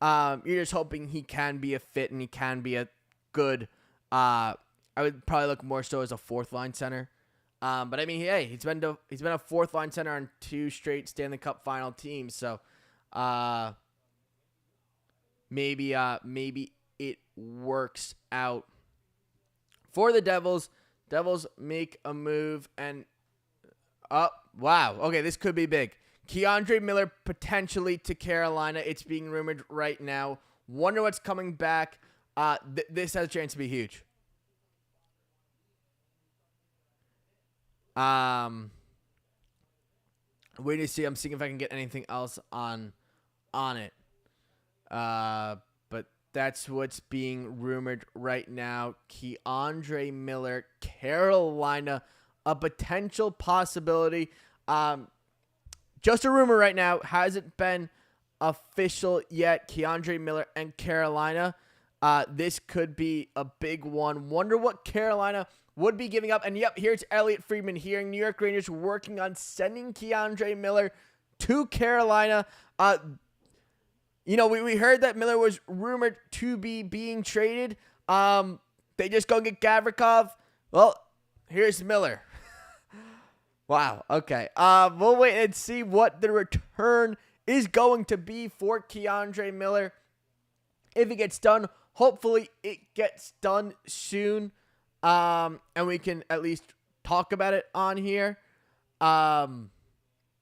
You're just hoping he can be a fit and he can be a good. I would probably look more so as a fourth line center. But I mean, hey, he's been a fourth line center on 2 straight Stanley Cup final teams. So, maybe it works out for the Devils. Devils make a move and wow. Okay, this could be big. K'Andre Miller potentially to Carolina. It's being rumored right now. Wonder what's coming back. This has a chance to be huge. Wait to see. I'm seeing if I can get anything else on it. But that's what's being rumored right now. K'Andre Miller, Carolina, a potential possibility. Just a rumor right now. Hasn't been official yet. K'Andre Miller and Carolina. This could be a big one. Wonder what Carolina would be giving up. And yep, here's Elliot Friedman here. New York Rangers working on sending K'Andre Miller to Carolina. We heard that Miller was rumored to be being traded. They just go get Gavrikov. Well, here's Miller. Wow. Okay. We'll wait and see what the return is going to be for K'Andre Miller. If it gets done, hopefully it gets done soon. And we can at least talk about it on here. But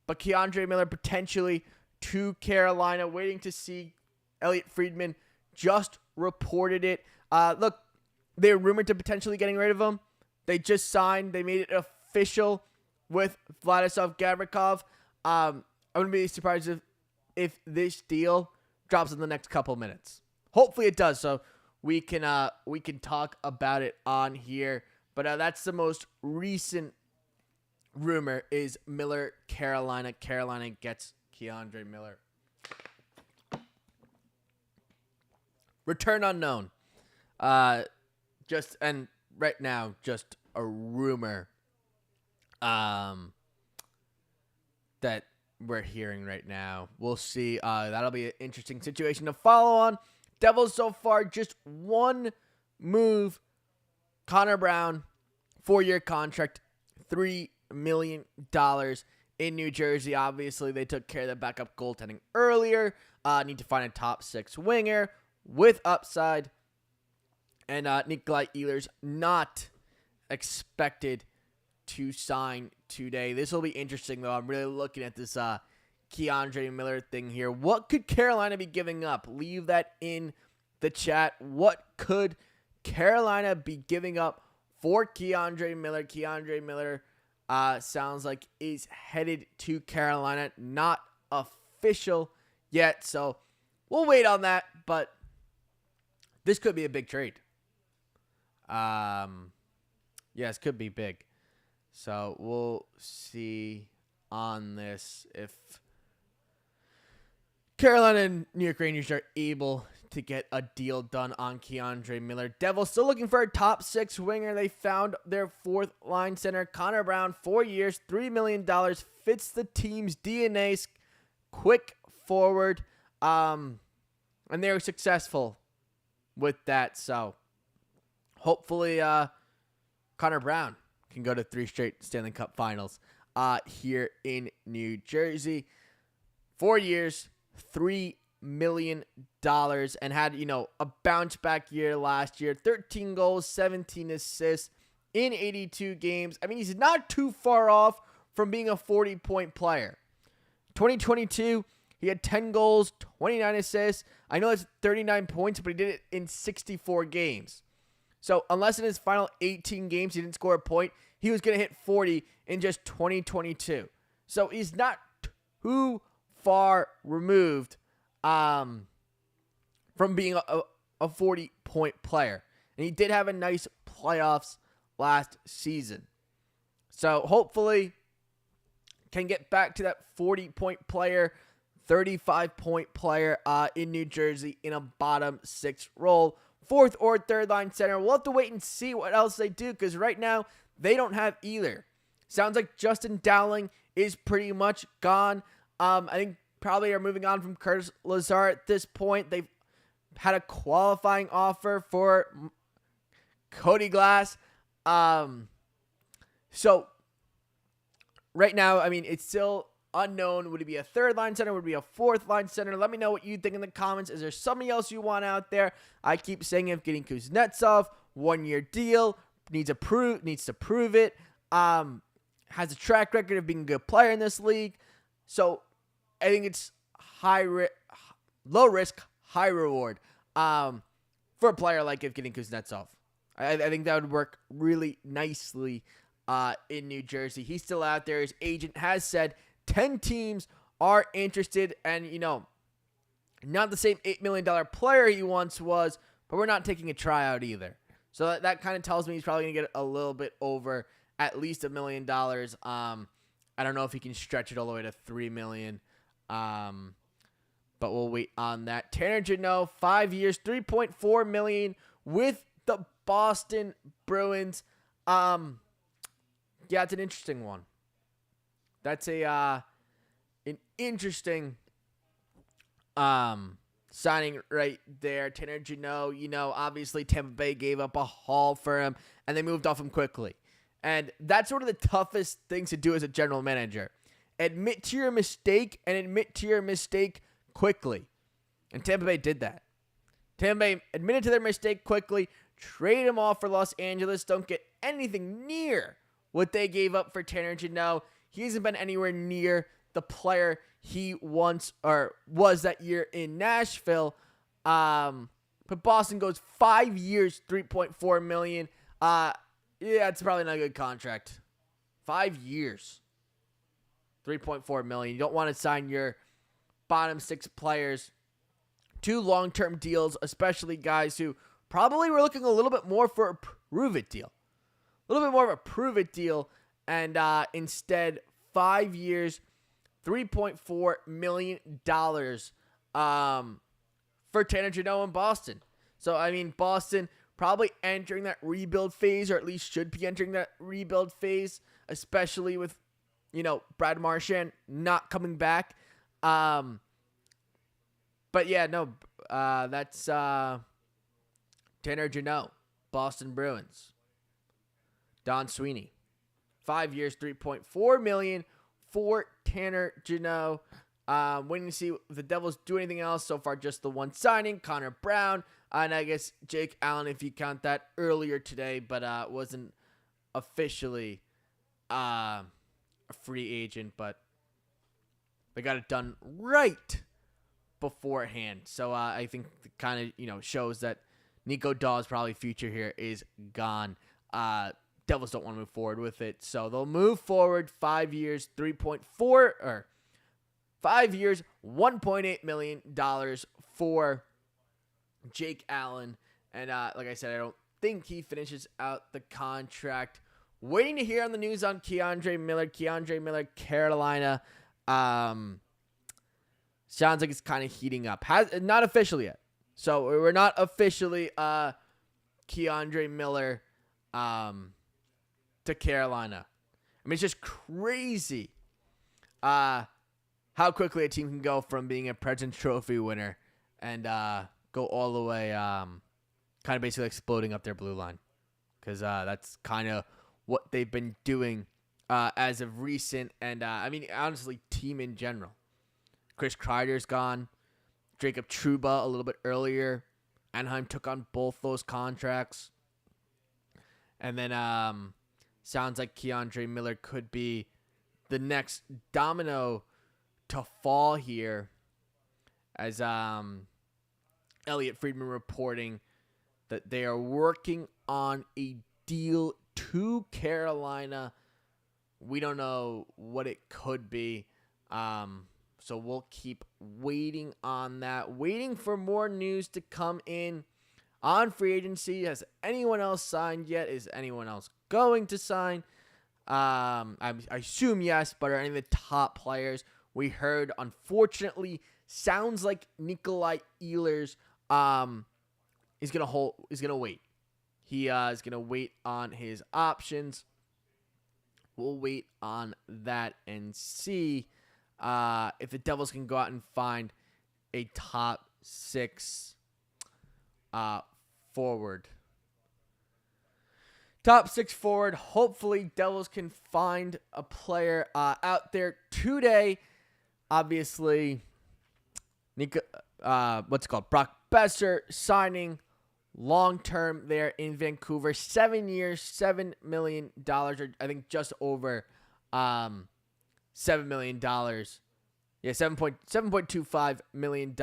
K'Andre Miller potentially to Carolina, waiting to see. Elliot Friedman just reported it. Look, they're rumored to potentially getting rid of him. They just signed. They made it official with Vladislav Gavrikov. I wouldn't be surprised if this deal drops in the next couple minutes. Hopefully it does, so we can talk about it on here. But that's the most recent rumor is Miller, Carolina. Carolina gets K'Andre Miller. Return unknown. Just right now, just a rumor. That we're hearing right now. We'll see. That'll be an interesting situation to follow on. Devils so far, just one move. Connor Brown, 4-year contract, $3 million in New Jersey. Obviously, they took care of the backup goaltending earlier. Need to find a top 6 winger with upside. And Nikolai Ehlers not expected to sign today. This will be interesting, though. I'm really looking at this K'Andre Miller thing here. What could Carolina be giving up? Leave that in the chat. What could Carolina be giving up for K'Andre Miller? K'Andre Miller sounds like is headed to Carolina. Not official yet, so we'll wait on that. But this could be a big trade. Yes, could be big. So we'll see on this if Carolina and New York Rangers are able to get a deal done on K'Andre Miller. Devils still looking for a top 6 winger. They found their 4th line center, Connor Brown, 4 years, $3 million. Fits the team's DNA. Quick forward. And they were successful with that. So hopefully Connor Brown can go to 3 straight Stanley Cup finals here in New Jersey. 4 years, $3 million, and had, a bounce back year last year. 13 goals, 17 assists in 82 games. I mean, he's not too far off from being a 40-point player. 2022, He had 10 goals, 29 assists. I know that's 39 points, but he did it in 64 games. So unless in his final 18 games he didn't score a point, he was going to hit 40 in just 2022. So he's not too far removed from being a 40-point player. And he did have a nice playoffs last season. So hopefully can get back to that 40-point player, 35-point player in New Jersey in a bottom six role. Fourth or third line center. We'll have to wait and see what else they do because right now they don't have either. Sounds like Justin Dowling is pretty much gone. I think probably are moving on from Kurtis Lazar at this point. They've had a qualifying offer for Cody Glass. So right now, I mean, it's still unknown. Would it be a third line center? Would it be a fourth line center? Let me know what you think in the comments. Is there somebody else you want out there? I keep saying if getting Kuznetsov, 1-year deal, needs to prove it. Has a track record of being a good player in this league. So I think it's low risk, high reward for a player like Evgeny Kuznetsov. I think that would work really nicely in New Jersey. He's still out there. His agent has said 10 teams are interested, and, you know, not the same $8 million player he once was, but we're not taking a tryout either. So that kind of tells me he's probably going to get a little bit over at least $1 million. I don't know if he can stretch it all the way to $3 million, but we'll wait on that. Tanner Jeannot, 5 years, $3.4 million with the Boston Bruins. Yeah, it's an interesting one. That's an interesting signing right there. Tanner Jeannot, you know, obviously Tampa Bay gave up a haul for him, and they moved off him quickly. And that's sort of the toughest thing to do as a general manager. Admit to your mistake and admit to your mistake quickly. And Tampa Bay did that. Tampa Bay admitted to their mistake quickly, trade him off for Los Angeles, don't get anything near what they gave up for Tanner Jeannot. He hasn't been anywhere near the player he once or was that year in Nashville. But Boston goes 5 years, $3.4 million. Yeah, it's probably not a good contract. 5 years, $3.4 million. You don't want to sign your bottom six players to long-term deals, especially guys who probably were looking a little bit more for a prove-it deal. A little bit more of a prove-it deal, and instead, 5 years, $3.4 million for Tanner Jeannot in Boston. So, I mean, Boston probably entering that rebuild phase, or at least should be entering that rebuild phase, especially with, you know, Brad Marchand not coming back. But yeah, no, that's Tanner Jeannot, Boston Bruins. Don Sweeney, 5 years, $3.4 million for Tanner Jeannot. Waiting to see if the Devils do anything else. So far, just the one signing, Connor Brown. And I guess Jake Allen, if you count that, earlier today, but wasn't officially a free agent, but they got it done right beforehand. So I think it kind of, you know, shows that Nico Daws' probably future here is gone. Devils don't want to move forward with it. So they'll move forward 5 years, 5 years, $1.8 million for Jake Allen. And like I said, I don't think he finishes out the contract. Waiting to hear on the news on Keandre Miller. Keandre Miller, Carolina. Sounds like it's kind of heating up. Not official yet. So we're not officially Keandre Miller to Carolina. I mean, it's just crazy how quickly a team can go from being a President's Trophy winner and go all the way kind of basically exploding up their blue line. Because that's kind of what they've been doing as of recent. And, I mean, honestly, team in general. Chris Kreider's gone. Jacob Trouba a little bit earlier. Anaheim took on both those contracts. And then sounds like Keandre Miller could be the next domino to fall here as Elliot Friedman reporting that they are working on a deal to Carolina. We don't know what it could be. So we'll keep waiting on that. Waiting for more news to come in on free agency. Has anyone else signed yet? Is anyone else going to sign? I assume yes, but are any of the top players we heard, unfortunately, sounds like Nikolai Ehlers is gonna wait. He is gonna wait on his options. We'll wait on that and see if the Devils can go out and find a top 6 forward. Top 6 forward. Hopefully, Devils can find a player out there today. Obviously, Nico, Brock Besser signing long-term there in Vancouver. 7 years, $7 million, or I think just over $7 million. Yeah, $7.25 million.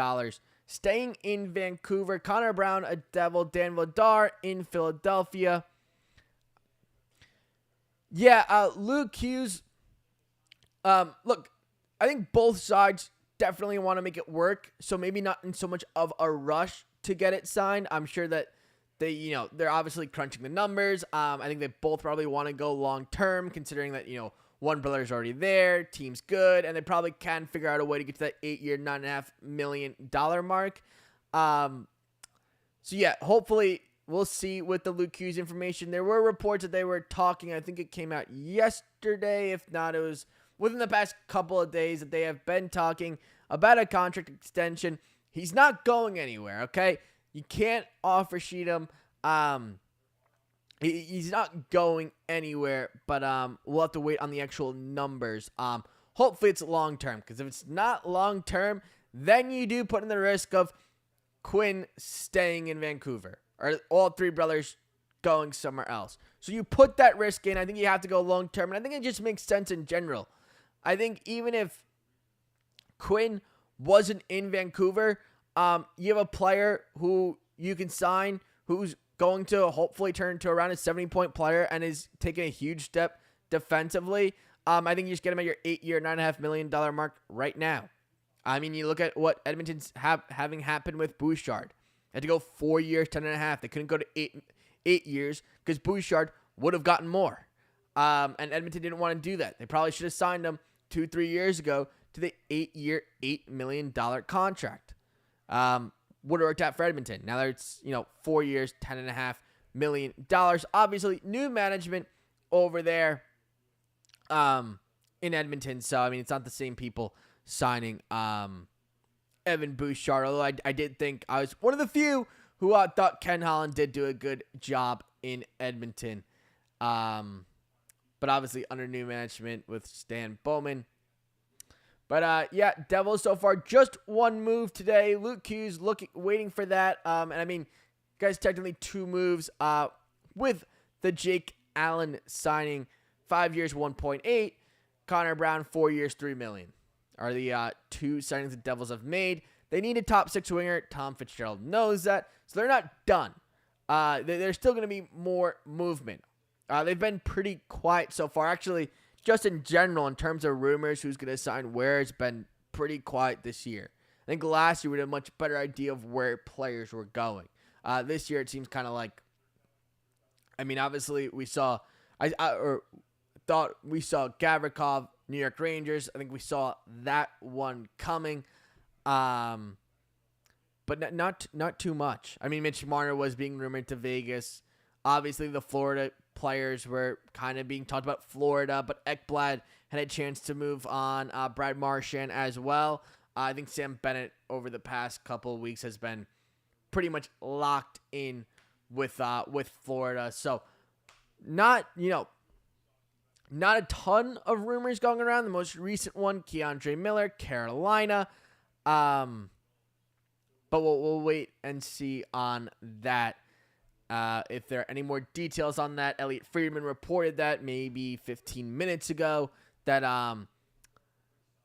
Staying in Vancouver. Connor Brown, a Devil. Dan Vladar in Philadelphia. Yeah, Luke Hughes. Look, I think both sides definitely want to make it work, so maybe not in so much of a rush to get it signed. I'm sure that they're obviously crunching the numbers. I think they both probably want to go long term, considering that, one brother's already there, team's good, and they probably can figure out a way to get to that 8-year, $9.5 million mark. So yeah, hopefully we'll see with the Luke Hughes information. There were reports that they were talking, I think it came out yesterday, if not, it was within the past couple of days, that they have been talking about a contract extension. He's not going anywhere, okay? You can't offer sheet him. He's not going anywhere, but we'll have to wait on the actual numbers. Hopefully it's long-term, because if it's not long-term, then you do put in the risk of Quinn staying in Vancouver, or all 3 brothers going somewhere else. So you put that risk in. I think you have to go long-term, and I think it just makes sense in general. I think even if Quinn wasn't in Vancouver, you have a player who you can sign who's going to hopefully turn to around a 70-point player and is taking a huge step defensively. I think you just get him at your 8-year, $9.5 million mark right now. I mean, you look at what Edmonton's having happened with Bouchard. They had to go 4 years, 10.5. They couldn't go to eight years because Bouchard would have gotten more. And Edmonton didn't want to do that. They probably should have signed him 2-3 years ago to the 8-year, $8 million contract. Would have worked out for Edmonton. Now that it's 4 years, $10.5 million. Obviously, new management over there in Edmonton. So I mean, it's not the same people signing Evan Bouchard. Although I did think I was one of the few who thought Ken Holland did do a good job in Edmonton. But obviously under new management with Stan Bowman. But yeah, Devils so far just one move today. Luke Hughes waiting for that. And I mean, guys, technically 2 moves with the Jake Allen signing, 5 years, 1.8. Connor Brown, 4 years, $3 million are the 2 signings the Devils have made. They need a top 6 winger. Tom Fitzgerald knows that, so they're not done. There's still going to be more movement. They've been pretty quiet so far. Actually, just in general, in terms of rumors, who's going to sign where, it's been pretty quiet this year. I think last year we had a much better idea of where players were going. This year it seems kind of like, I mean, obviously we saw, thought we saw Gavrikov, New York Rangers. I think we saw that one coming, but not too much. I mean, Mitch Marner was being rumored to Vegas. Obviously, the Florida players were kind of being talked about Florida, but Ekblad had a chance to move on. Brad Marchand as well. I think Sam Bennett over the past couple of weeks has been pretty much locked in with Florida. So not a ton of rumors going around. The most recent one, Keandre Miller, Carolina. But we'll wait and see on that. If there are any more details on that, Elliot Friedman reported that maybe 15 minutes ago that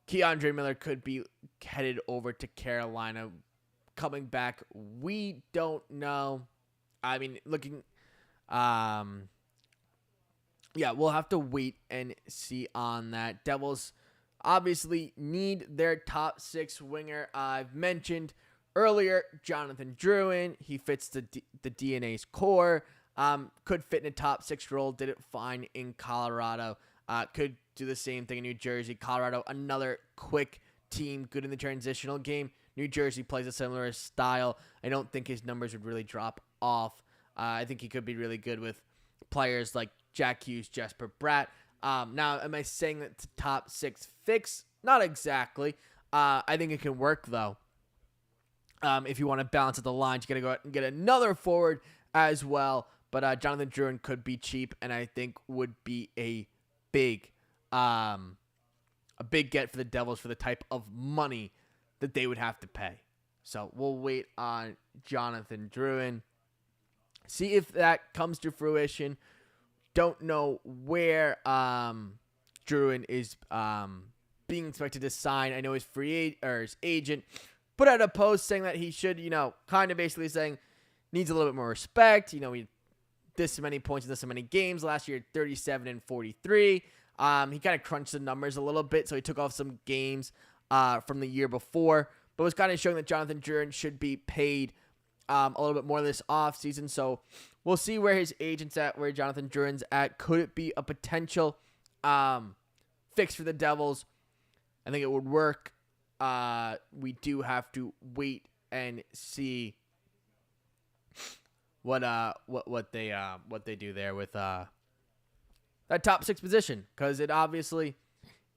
Keandre Miller could be headed over to Carolina. Coming back, we don't know. I mean, looking, we'll have to wait and see on that. Devils obviously need their top 6 winger. I've mentioned earlier, Johnathan Drouin. He fits the DNA's core. Could fit in a top 6 role. Did it fine in Colorado. Could do the same thing in New Jersey. Colorado, another quick team, good in the transitional game. New Jersey plays a similar style. I don't think his numbers would really drop off. I think he could be really good with players like Jack Hughes, Jesper, Bratt. Now, am I saying that it's a top 6 fix? Not exactly. I think it can work, though. If you want to balance at the lines, you got to go out and get another forward as well. But Johnathan Drouin could be cheap, and I think would be a big get for the Devils for the type of money that they would have to pay. So we'll wait on Johnathan Drouin. See if that comes to fruition. Don't know where Drouin is being expected to sign. I know his his agent put out a post saying that he should, kind of basically saying needs a little bit more respect. He this many points in this many games. Last year, 37 and 43. He kind of crunched the numbers a little bit, so he took off some games from the year before, but was kind of showing that Johnathan Drouin should be paid a little bit more this offseason. So we'll see where his agent's at, where Johnathan Drouin's at. Could it be a potential fix for the Devils? I think it would work. We do have to wait and see what they do there with that top 6 position, because it obviously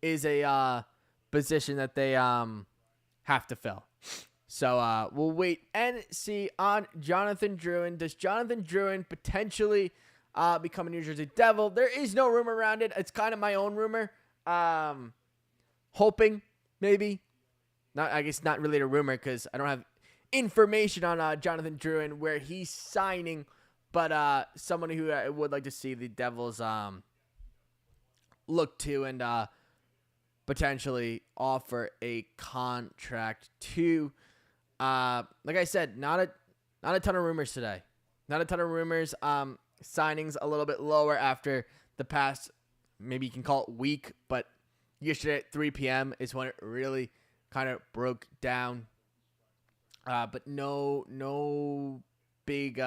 is a position that they have to fill. So we'll wait and see on Johnathan Drouin. Does Johnathan Drouin potentially become a New Jersey Devil? There is no rumor around it. It's kind of my own rumor. Hoping, maybe. I guess not really a rumor because I don't have information on Johnathan Drouin where he's signing, but someone who I would like to see the Devils look to and potentially offer a contract to. Like I said, not a ton of rumors today. Not a ton of rumors. Signings a little bit lower after the past, maybe you can call it week, but yesterday at 3 p.m. is when it really kind of broke down. But no big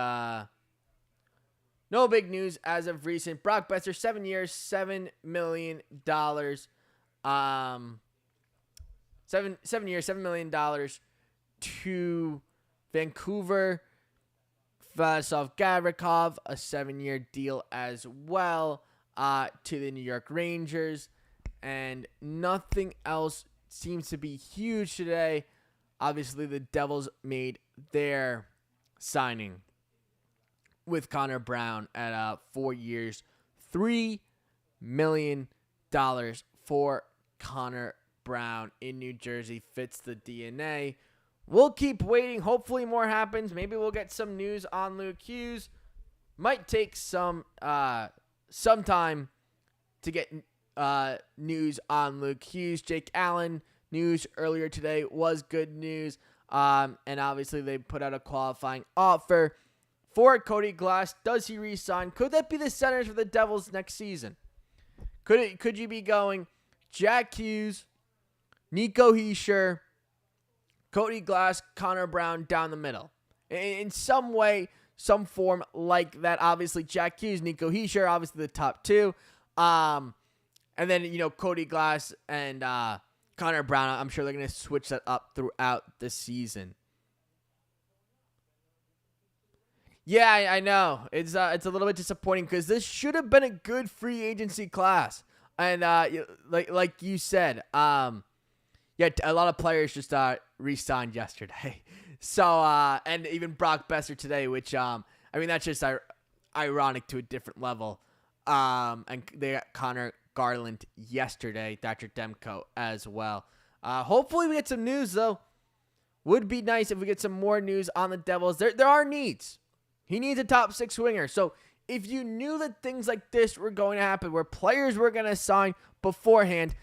news as of recent. Brock Boeser, 7 years, $7 million. 7 years, $7 million to Vancouver. Vladislav Gavrikov, a 7-year deal as well to the New York Rangers. And nothing else seems to be huge today. Obviously, the Devils made their signing with Connor Brown at 4 years, $3 million for Connor Brown in New Jersey. Fits the DNA. We'll keep waiting. Hopefully more happens. Maybe we'll get some news on Luke Hughes. Might take some time to get news on Luke Hughes. Jake Allen, news earlier today was good news. And obviously they put out a qualifying offer for Cody Glass. Does he re-sign? Could that be the centers for the Devils next season? Could you be going Jack Hughes, Nico Hischier, Cody Glass, Connor Brown down the middle? In some way, some form like that. Obviously, Jack Hughes, Nico Hischier, obviously the top two. And then, Cody Glass and Connor Brown, I'm sure they're going to switch that up throughout the season. Yeah, I know. It's a little bit disappointing because this should have been a good free agency class. And like you said, a lot of players just re-signed yesterday. So and even Brock Boeser today, which that's just ironic to a different level. And they got Connor Garland yesterday, Thatcher Demko as well. Hopefully we get some news though. Would be nice if we get some more news on the Devils. There are needs. He needs a top 6 winger. So if you knew that things like this were going to happen, where players were going to sign beforehand,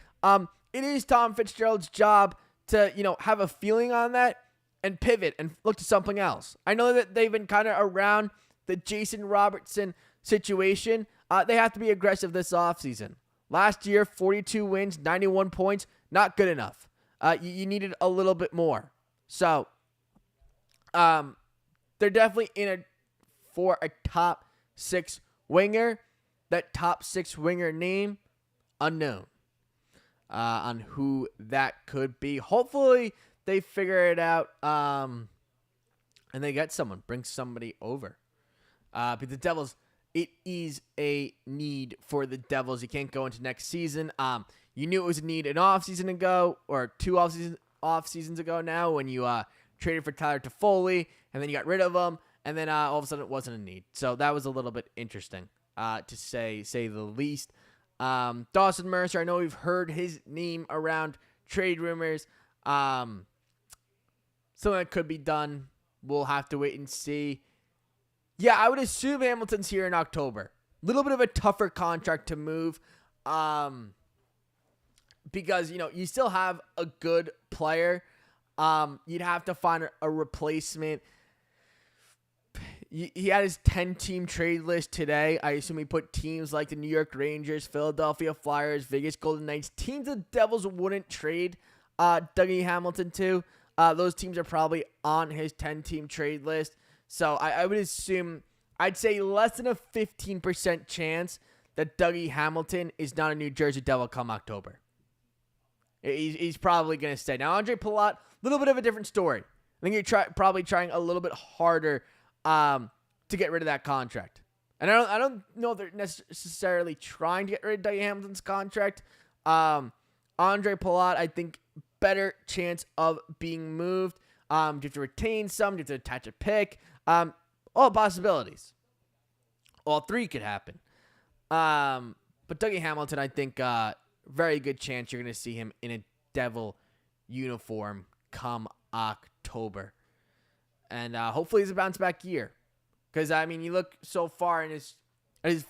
it is Tom Fitzgerald's job to, have a feeling on that and pivot and look to something else. I know that they've been kind of around the Jason Robertson situation. They have to be aggressive this offseason. Last year, 42 wins, 91 points, not good enough. You needed a little bit more. So, they're definitely for a top 6 winger. That top 6 winger name, unknown. On who that could be. Hopefully, they figure it out and they get someone, bring somebody over. But the Devils, it is a need for the Devils. You can't go into next season. You knew it was a need an offseason ago, or 2 off seasons ago now, when you traded for Tyler Toffoli, and then you got rid of him, and then all of a sudden it wasn't a need. So that was a little bit interesting, to say the least. Dawson Mercer, I know we've heard his name around trade rumors. Something that could be done. We'll have to wait and see. Yeah, I would assume Hamilton's here in October. A little bit of a tougher contract to move. Because, you still have a good player. You'd have to find a replacement. He had his 10-team trade list today. I assume he put teams like the New York Rangers, Philadelphia Flyers, Vegas Golden Knights, teams the Devils wouldn't trade Dougie Hamilton to. Those teams are probably on his 10-team trade list. So I would assume, I'd say less than a 15% chance that Dougie Hamilton is not a New Jersey Devil come October. He's probably going to stay. Now, Andre Palat, a little bit of a different story. I think you're probably trying a little bit harder to get rid of that contract. And I don't know if they're necessarily trying to get rid of Dougie Hamilton's contract. Andre Palat, I think, better chance of being moved. You have to retain some. You have to attach a pick. All possibilities. All 3 could happen. But Dougie Hamilton, I think, very good chance you're going to see him in a Devil uniform come October. And hopefully it's a bounce-back year. Because, you look so far in his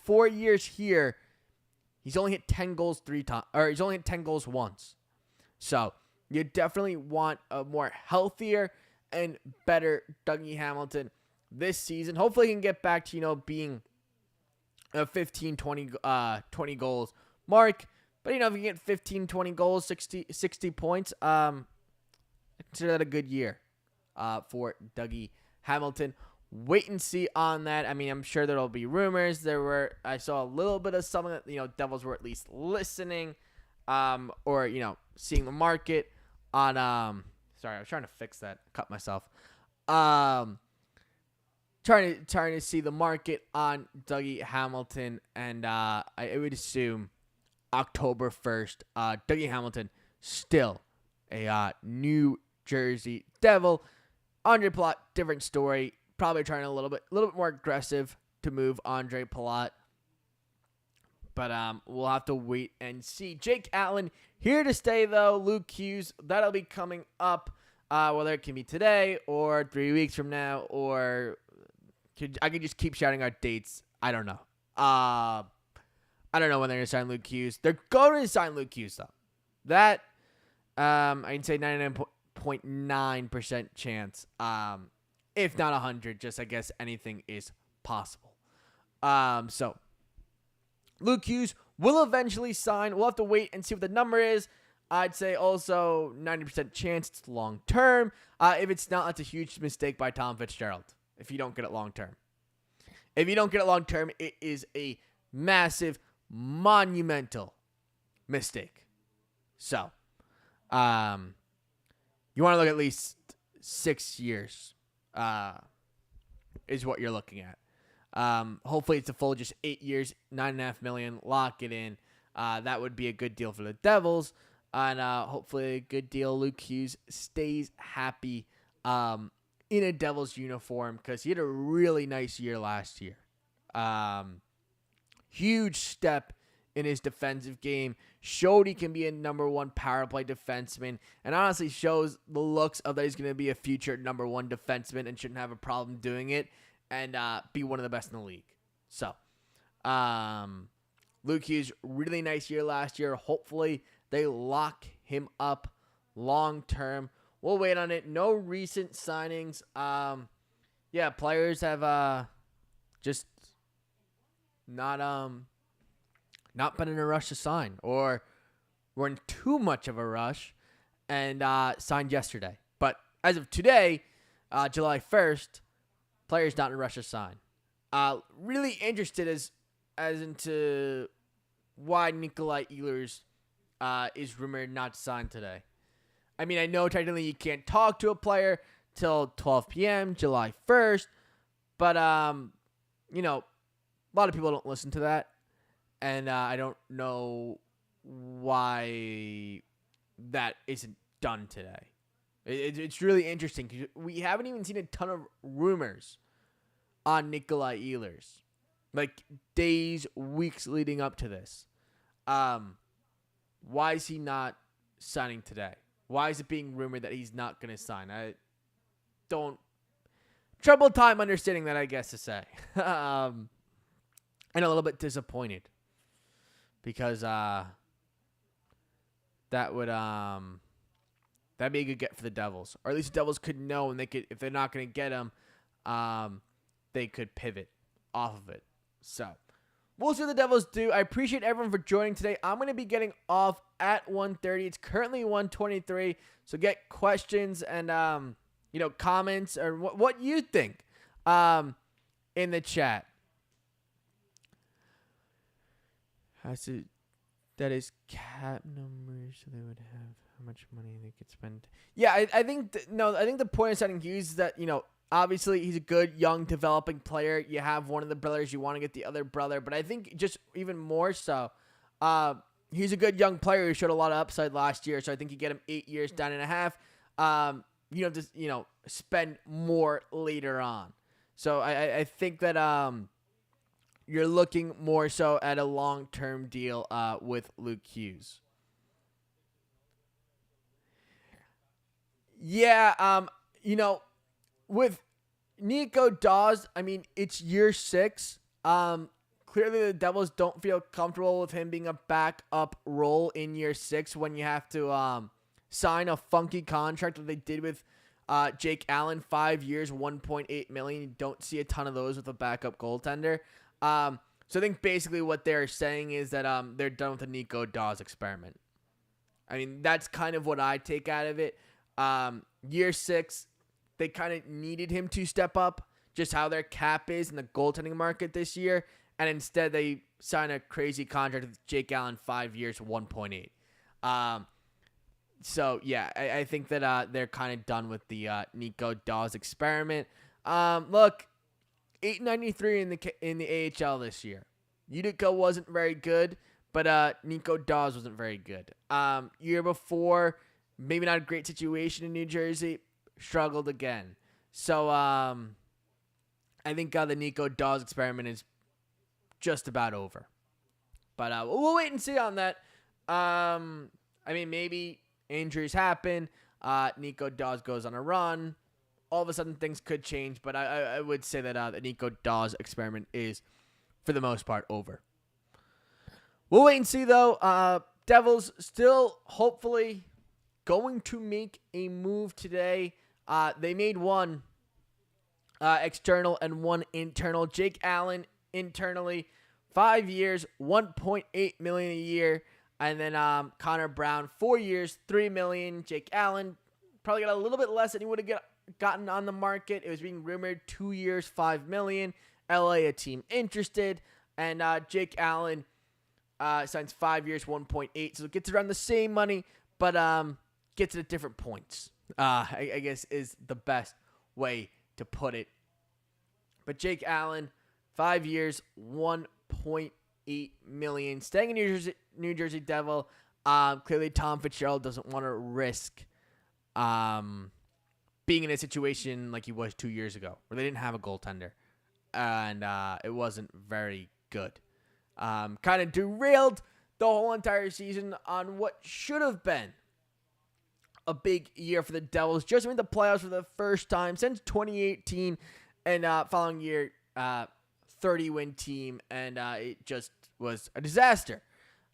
4 years here, he's only hit 10 goals 3 times. Or he's only hit 10 goals once. So, you definitely want a more healthier and better Dougie Hamilton this season. Hopefully he can get back to, being a 15, 20 goals mark. But, if you get 15, 20 goals, 60 points, I consider that a good year for Dougie Hamilton. Wait and see on that. I'm sure there'll be rumors. I saw a little bit of something that, Devils were at least listening or, seeing the market on, sorry, I was trying to fix that. Cut myself. Trying to see the market on Dougie Hamilton, and I would assume October 1st, Dougie Hamilton still a New Jersey Devil. Andre Palat, different story. Probably trying a little bit more aggressive to move Andre Palat. But we'll have to wait and see. Jake Allen here to stay, though. Luke Hughes, that'll be coming up, whether it can be today or 3 weeks from now, or I could just keep shouting out dates. I don't know. I don't know when they're going to sign Luke Hughes. They're going to sign Luke Hughes, though. That, I'd say 99.9% chance, if not 100, just I guess anything is possible. So, Luke Hughes will eventually sign. We'll have to wait and see what the number is. I'd say also 90% chance it's long-term. If it's not, that's a huge mistake by Tom Fitzgerald if you don't get it long-term. If you don't get it long-term, it is a massive, monumental mistake. So, you want to look at least 6 years is what you're looking at. Hopefully it's a full just 8 years, $9.5 million. Lock it in. That would be a good deal for the Devils, and hopefully a good deal. Luke Hughes stays happy in a Devils uniform because he had a really nice year last year. Huge step in his defensive game. Showed he can be a number 1 power play defenseman, and honestly shows the looks of that he's going to be a future number 1 defenseman and shouldn't have a problem doing it and be one of the best in the league. So, Luke Hughes, really nice year last year. Hopefully they lock him up long term. We'll wait on it. No recent signings. Players have just not been in a rush to sign, or were in too much of a rush and signed yesterday. But as of today, July 1st, players not in a rush to sign. Really interested as into why Nikolai Ehlers is rumored not to sign today. I mean, I know technically you can't talk to a player till 12 p.m. July 1st, but a lot of people don't listen to that, and I don't know why that isn't done today. It's really interesting because we haven't even seen a ton of rumors on Nikolai Ehlers, like days, weeks leading up to this. Why is he not signing today? Why is it being rumored that he's not going to sign? I don't... Troubled time understanding that, I guess to say. And a little bit disappointed. Because that would that'd be a good get for the Devils. Or at least the Devils could know, and they could, if they're not going to get him, they could pivot off of it. So we'll see what the Devils do. I appreciate everyone for joining today. I'm going to be getting off at 1:30. It's currently 1:23. So get questions and comments or what you think in the chat. That is cap numbers, so they would have how much money they could spend. Yeah, I think the point of signing Hughes is that, obviously he's a good young developing player. You have one of the brothers, you want to get the other brother, but I think just even more so, he's a good young player who showed a lot of upside last year. So I think you get him 8 years, 9.5. You have to spend more later on. So I think that you're looking more so at a long-term deal with Luke Hughes. Yeah, with Nico Daws, I mean, it's year 6. Clearly the Devils don't feel comfortable with him being a backup role in year 6 when you have to sign a funky contract that they did with Jake Allen, 5 years, $1.8 million. You don't see a ton of those with a backup goaltender. So I think basically what they're saying is that they're done with the Nico Daws experiment. I mean, that's kind of what I take out of it. Year 6, they kind of needed him to step up just how their cap is in the goaltending market this year. And instead they sign a crazy contract with Jake Allen, 5 years, 1.8. So yeah, I think that they're kind of done with the Nico Daws experiment. Look, $893 in the AHL this year. Utica wasn't very good, but Nico Daws wasn't very good. Year before, maybe not a great situation in New Jersey, struggled again. So I think the Nico Daws experiment is just about over. But we'll wait and see on that. I mean, maybe injuries happen. Nico Daws goes on a run. All of a sudden, things could change. But I would say that the Nico Daws experiment is, for the most part, over. We'll wait and see, though. Devils still, hopefully, going to make a move today. They made one external and one internal. Jake Allen internally, 5 years, $1.8 million a year. And then Connor Brown, 4 years, $3 million. Jake Allen probably got a little bit less than he would have gotten on the market. It was being rumored 2 years, $5 million. LA, a team interested. And Jake Allen signs 5 years, 1.8. So it gets around the same money, but gets it at different points. I guess is the best way to put it. But Jake Allen, 5 years, $1.8 million. Staying in New Jersey Devil. Clearly Tom Fitzgerald doesn't want to risk being in a situation like he was 2 years ago, where they didn't have a goaltender, and it wasn't very good. Kind of derailed the whole entire season on what should have been a big year for the Devils. Just made the playoffs for the first time since 2018, and following year, 30-win team, and it just was a disaster.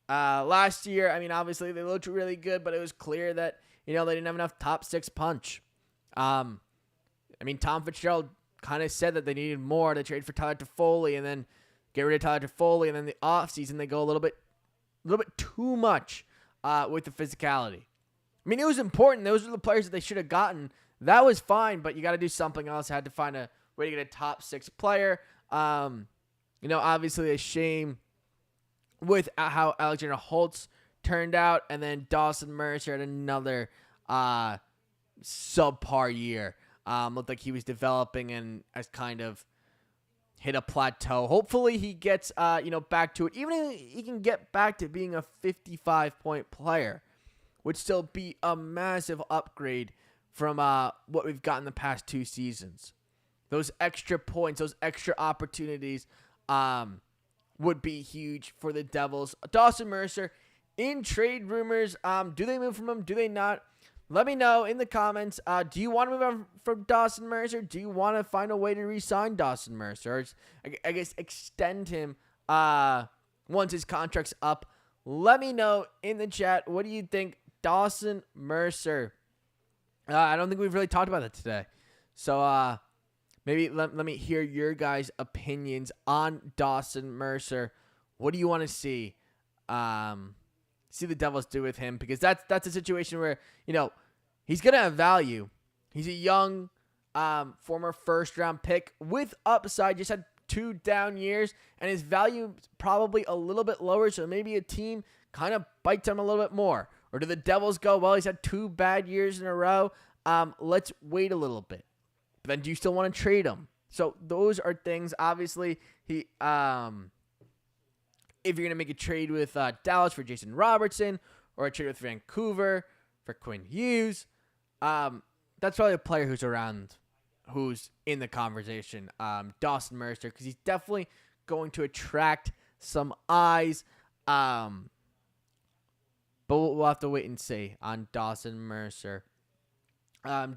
Last year, I mean, obviously they looked really good, but it was clear that, they didn't have enough top 6 punch. I mean, Tom Fitzgerald kind of said that they needed more to trade for Tyler Toffoli and then get rid of Tyler Toffoli, and then the offseason they go a little bit too much with the physicality. I mean, it was important. Those are the players that they should have gotten. That was fine, but you got to do something else. Had to find a way to get a top 6 player. Obviously a shame with how Alexander Holtz turned out, and then Dawson Mercer had another subpar year. Looked like he was developing and has kind of hit a plateau. Hopefully he gets back to it. Even if he can get back to being a 55-point player, would still be a massive upgrade from what we've gotten the past 2 seasons. Those extra points, those extra opportunities would be huge for the Devils. Dawson Mercer, in trade rumors, do they move from him? Do they not? Let me know in the comments. Do you want to move on from Dawson Mercer? Do you want to find a way to re-sign Dawson Mercer? Or I guess extend him once his contract's up. Let me know in the chat. What do you think? Dawson Mercer. I don't think we've really talked about that today. So maybe let me hear your guys' opinions on Dawson Mercer. What do you want to see? See the Devils do with him, because that's a situation where, he's going to have value. He's a young former first-round pick with upside, just had 2 down years, and his value probably a little bit lower, so maybe a team kind of bites him a little bit more. Or do the Devils go, well, he's had 2 bad years in a row, let's wait a little bit. But then do you still want to trade him? So those are things, obviously, if you're going to make a trade with Dallas for Jason Robertson, or a trade with Vancouver for Quinn Hughes, that's probably a player who's in the conversation. Dawson Mercer, because he's definitely going to attract some eyes. But we'll have to wait and see on Dawson Mercer.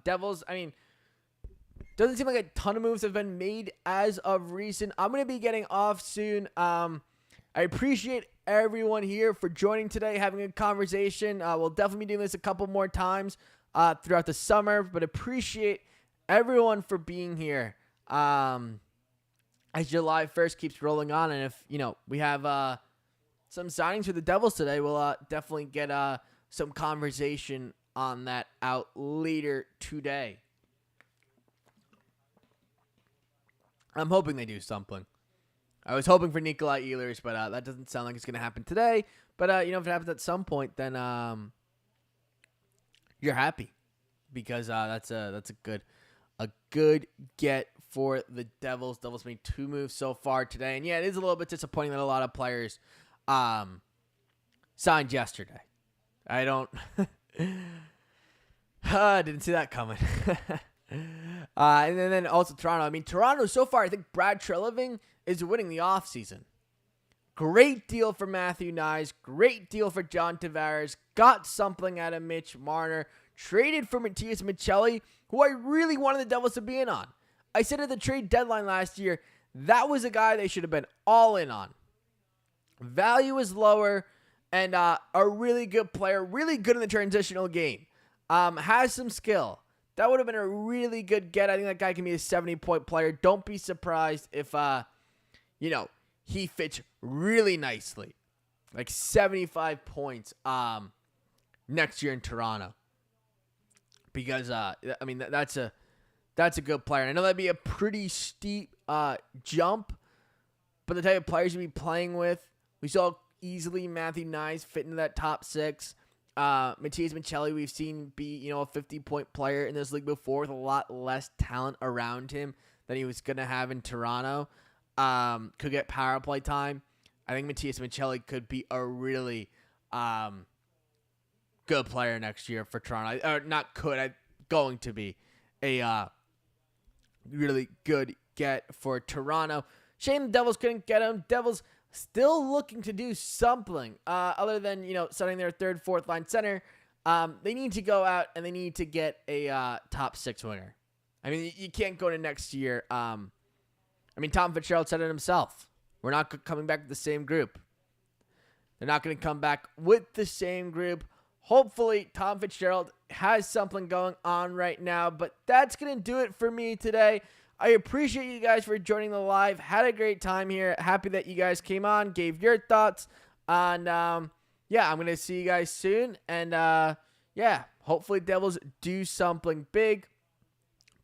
Devils, I mean, doesn't seem like a ton of moves have been made as of recent. I'm going to be getting off soon. I appreciate everyone here for joining today, having a conversation. We'll definitely be doing this a couple more times throughout the summer, but appreciate everyone for being here as July 1st keeps rolling on. And if, we have some signings for the Devils today, we'll definitely get some conversation on that out later today. I'm hoping they do something. I was hoping for Nikolai Ehlers, but that doesn't sound like it's going to happen today. But, if it happens at some point, then you're happy, because that's a good get for the Devils. Devils made 2 moves so far today. And, yeah, it is a little bit disappointing that a lot of players signed yesterday. I don't... I didn't see that coming. And then also Toronto. I mean, Toronto, so far, I think Brad Treliving is winning the offseason. Great deal for Matthew Nyes. Great deal for John Tavares. Got something out of Mitch Marner. Traded for Matias Michelli, who I really wanted the Devils to be in on. I said at the trade deadline last year, that was a guy they should have been all in on. Value is lower, and a really good player, really good in the transitional game. Has some skill. That would have been a really good get. I think that guy can be a 70-point player. Don't be surprised if, he fits really nicely. Like 75 points next year in Toronto. Because, that's a good player. And I know that'd be a pretty steep jump, but the type of players you'd be playing with, we saw easily Matthew Nyes fit into that top 6. Matias Michelli, we've seen be, a 50-point player in this league before with a lot less talent around him than he was going to have in Toronto. Could get power play time. I think Matias Michelli could be a really good player next year for Toronto. Or not could, going to be a really good get for Toronto. Shame the Devils couldn't get him. Devils still looking to do something other than, setting their 3rd, 4th line center. They need to go out and they need to get a top 6 winger. I mean, you can't go to next year. Tom Fitzgerald said it himself. We're not coming back with the same group. They're not going to come back with the same group. Hopefully, Tom Fitzgerald has something going on right now. But that's going to do it for me today. I appreciate you guys for joining the live. Had a great time here. Happy that you guys came on, gave your thoughts. And, yeah, I'm going to see you guys soon. And, yeah, hopefully Devils do something big.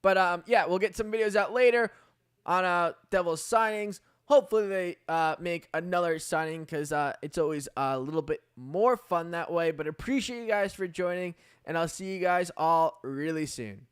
But, yeah, we'll get some videos out later on Devils signings. Hopefully they make another signing because it's always a little bit more fun that way. But appreciate you guys for joining, and I'll see you guys all really soon.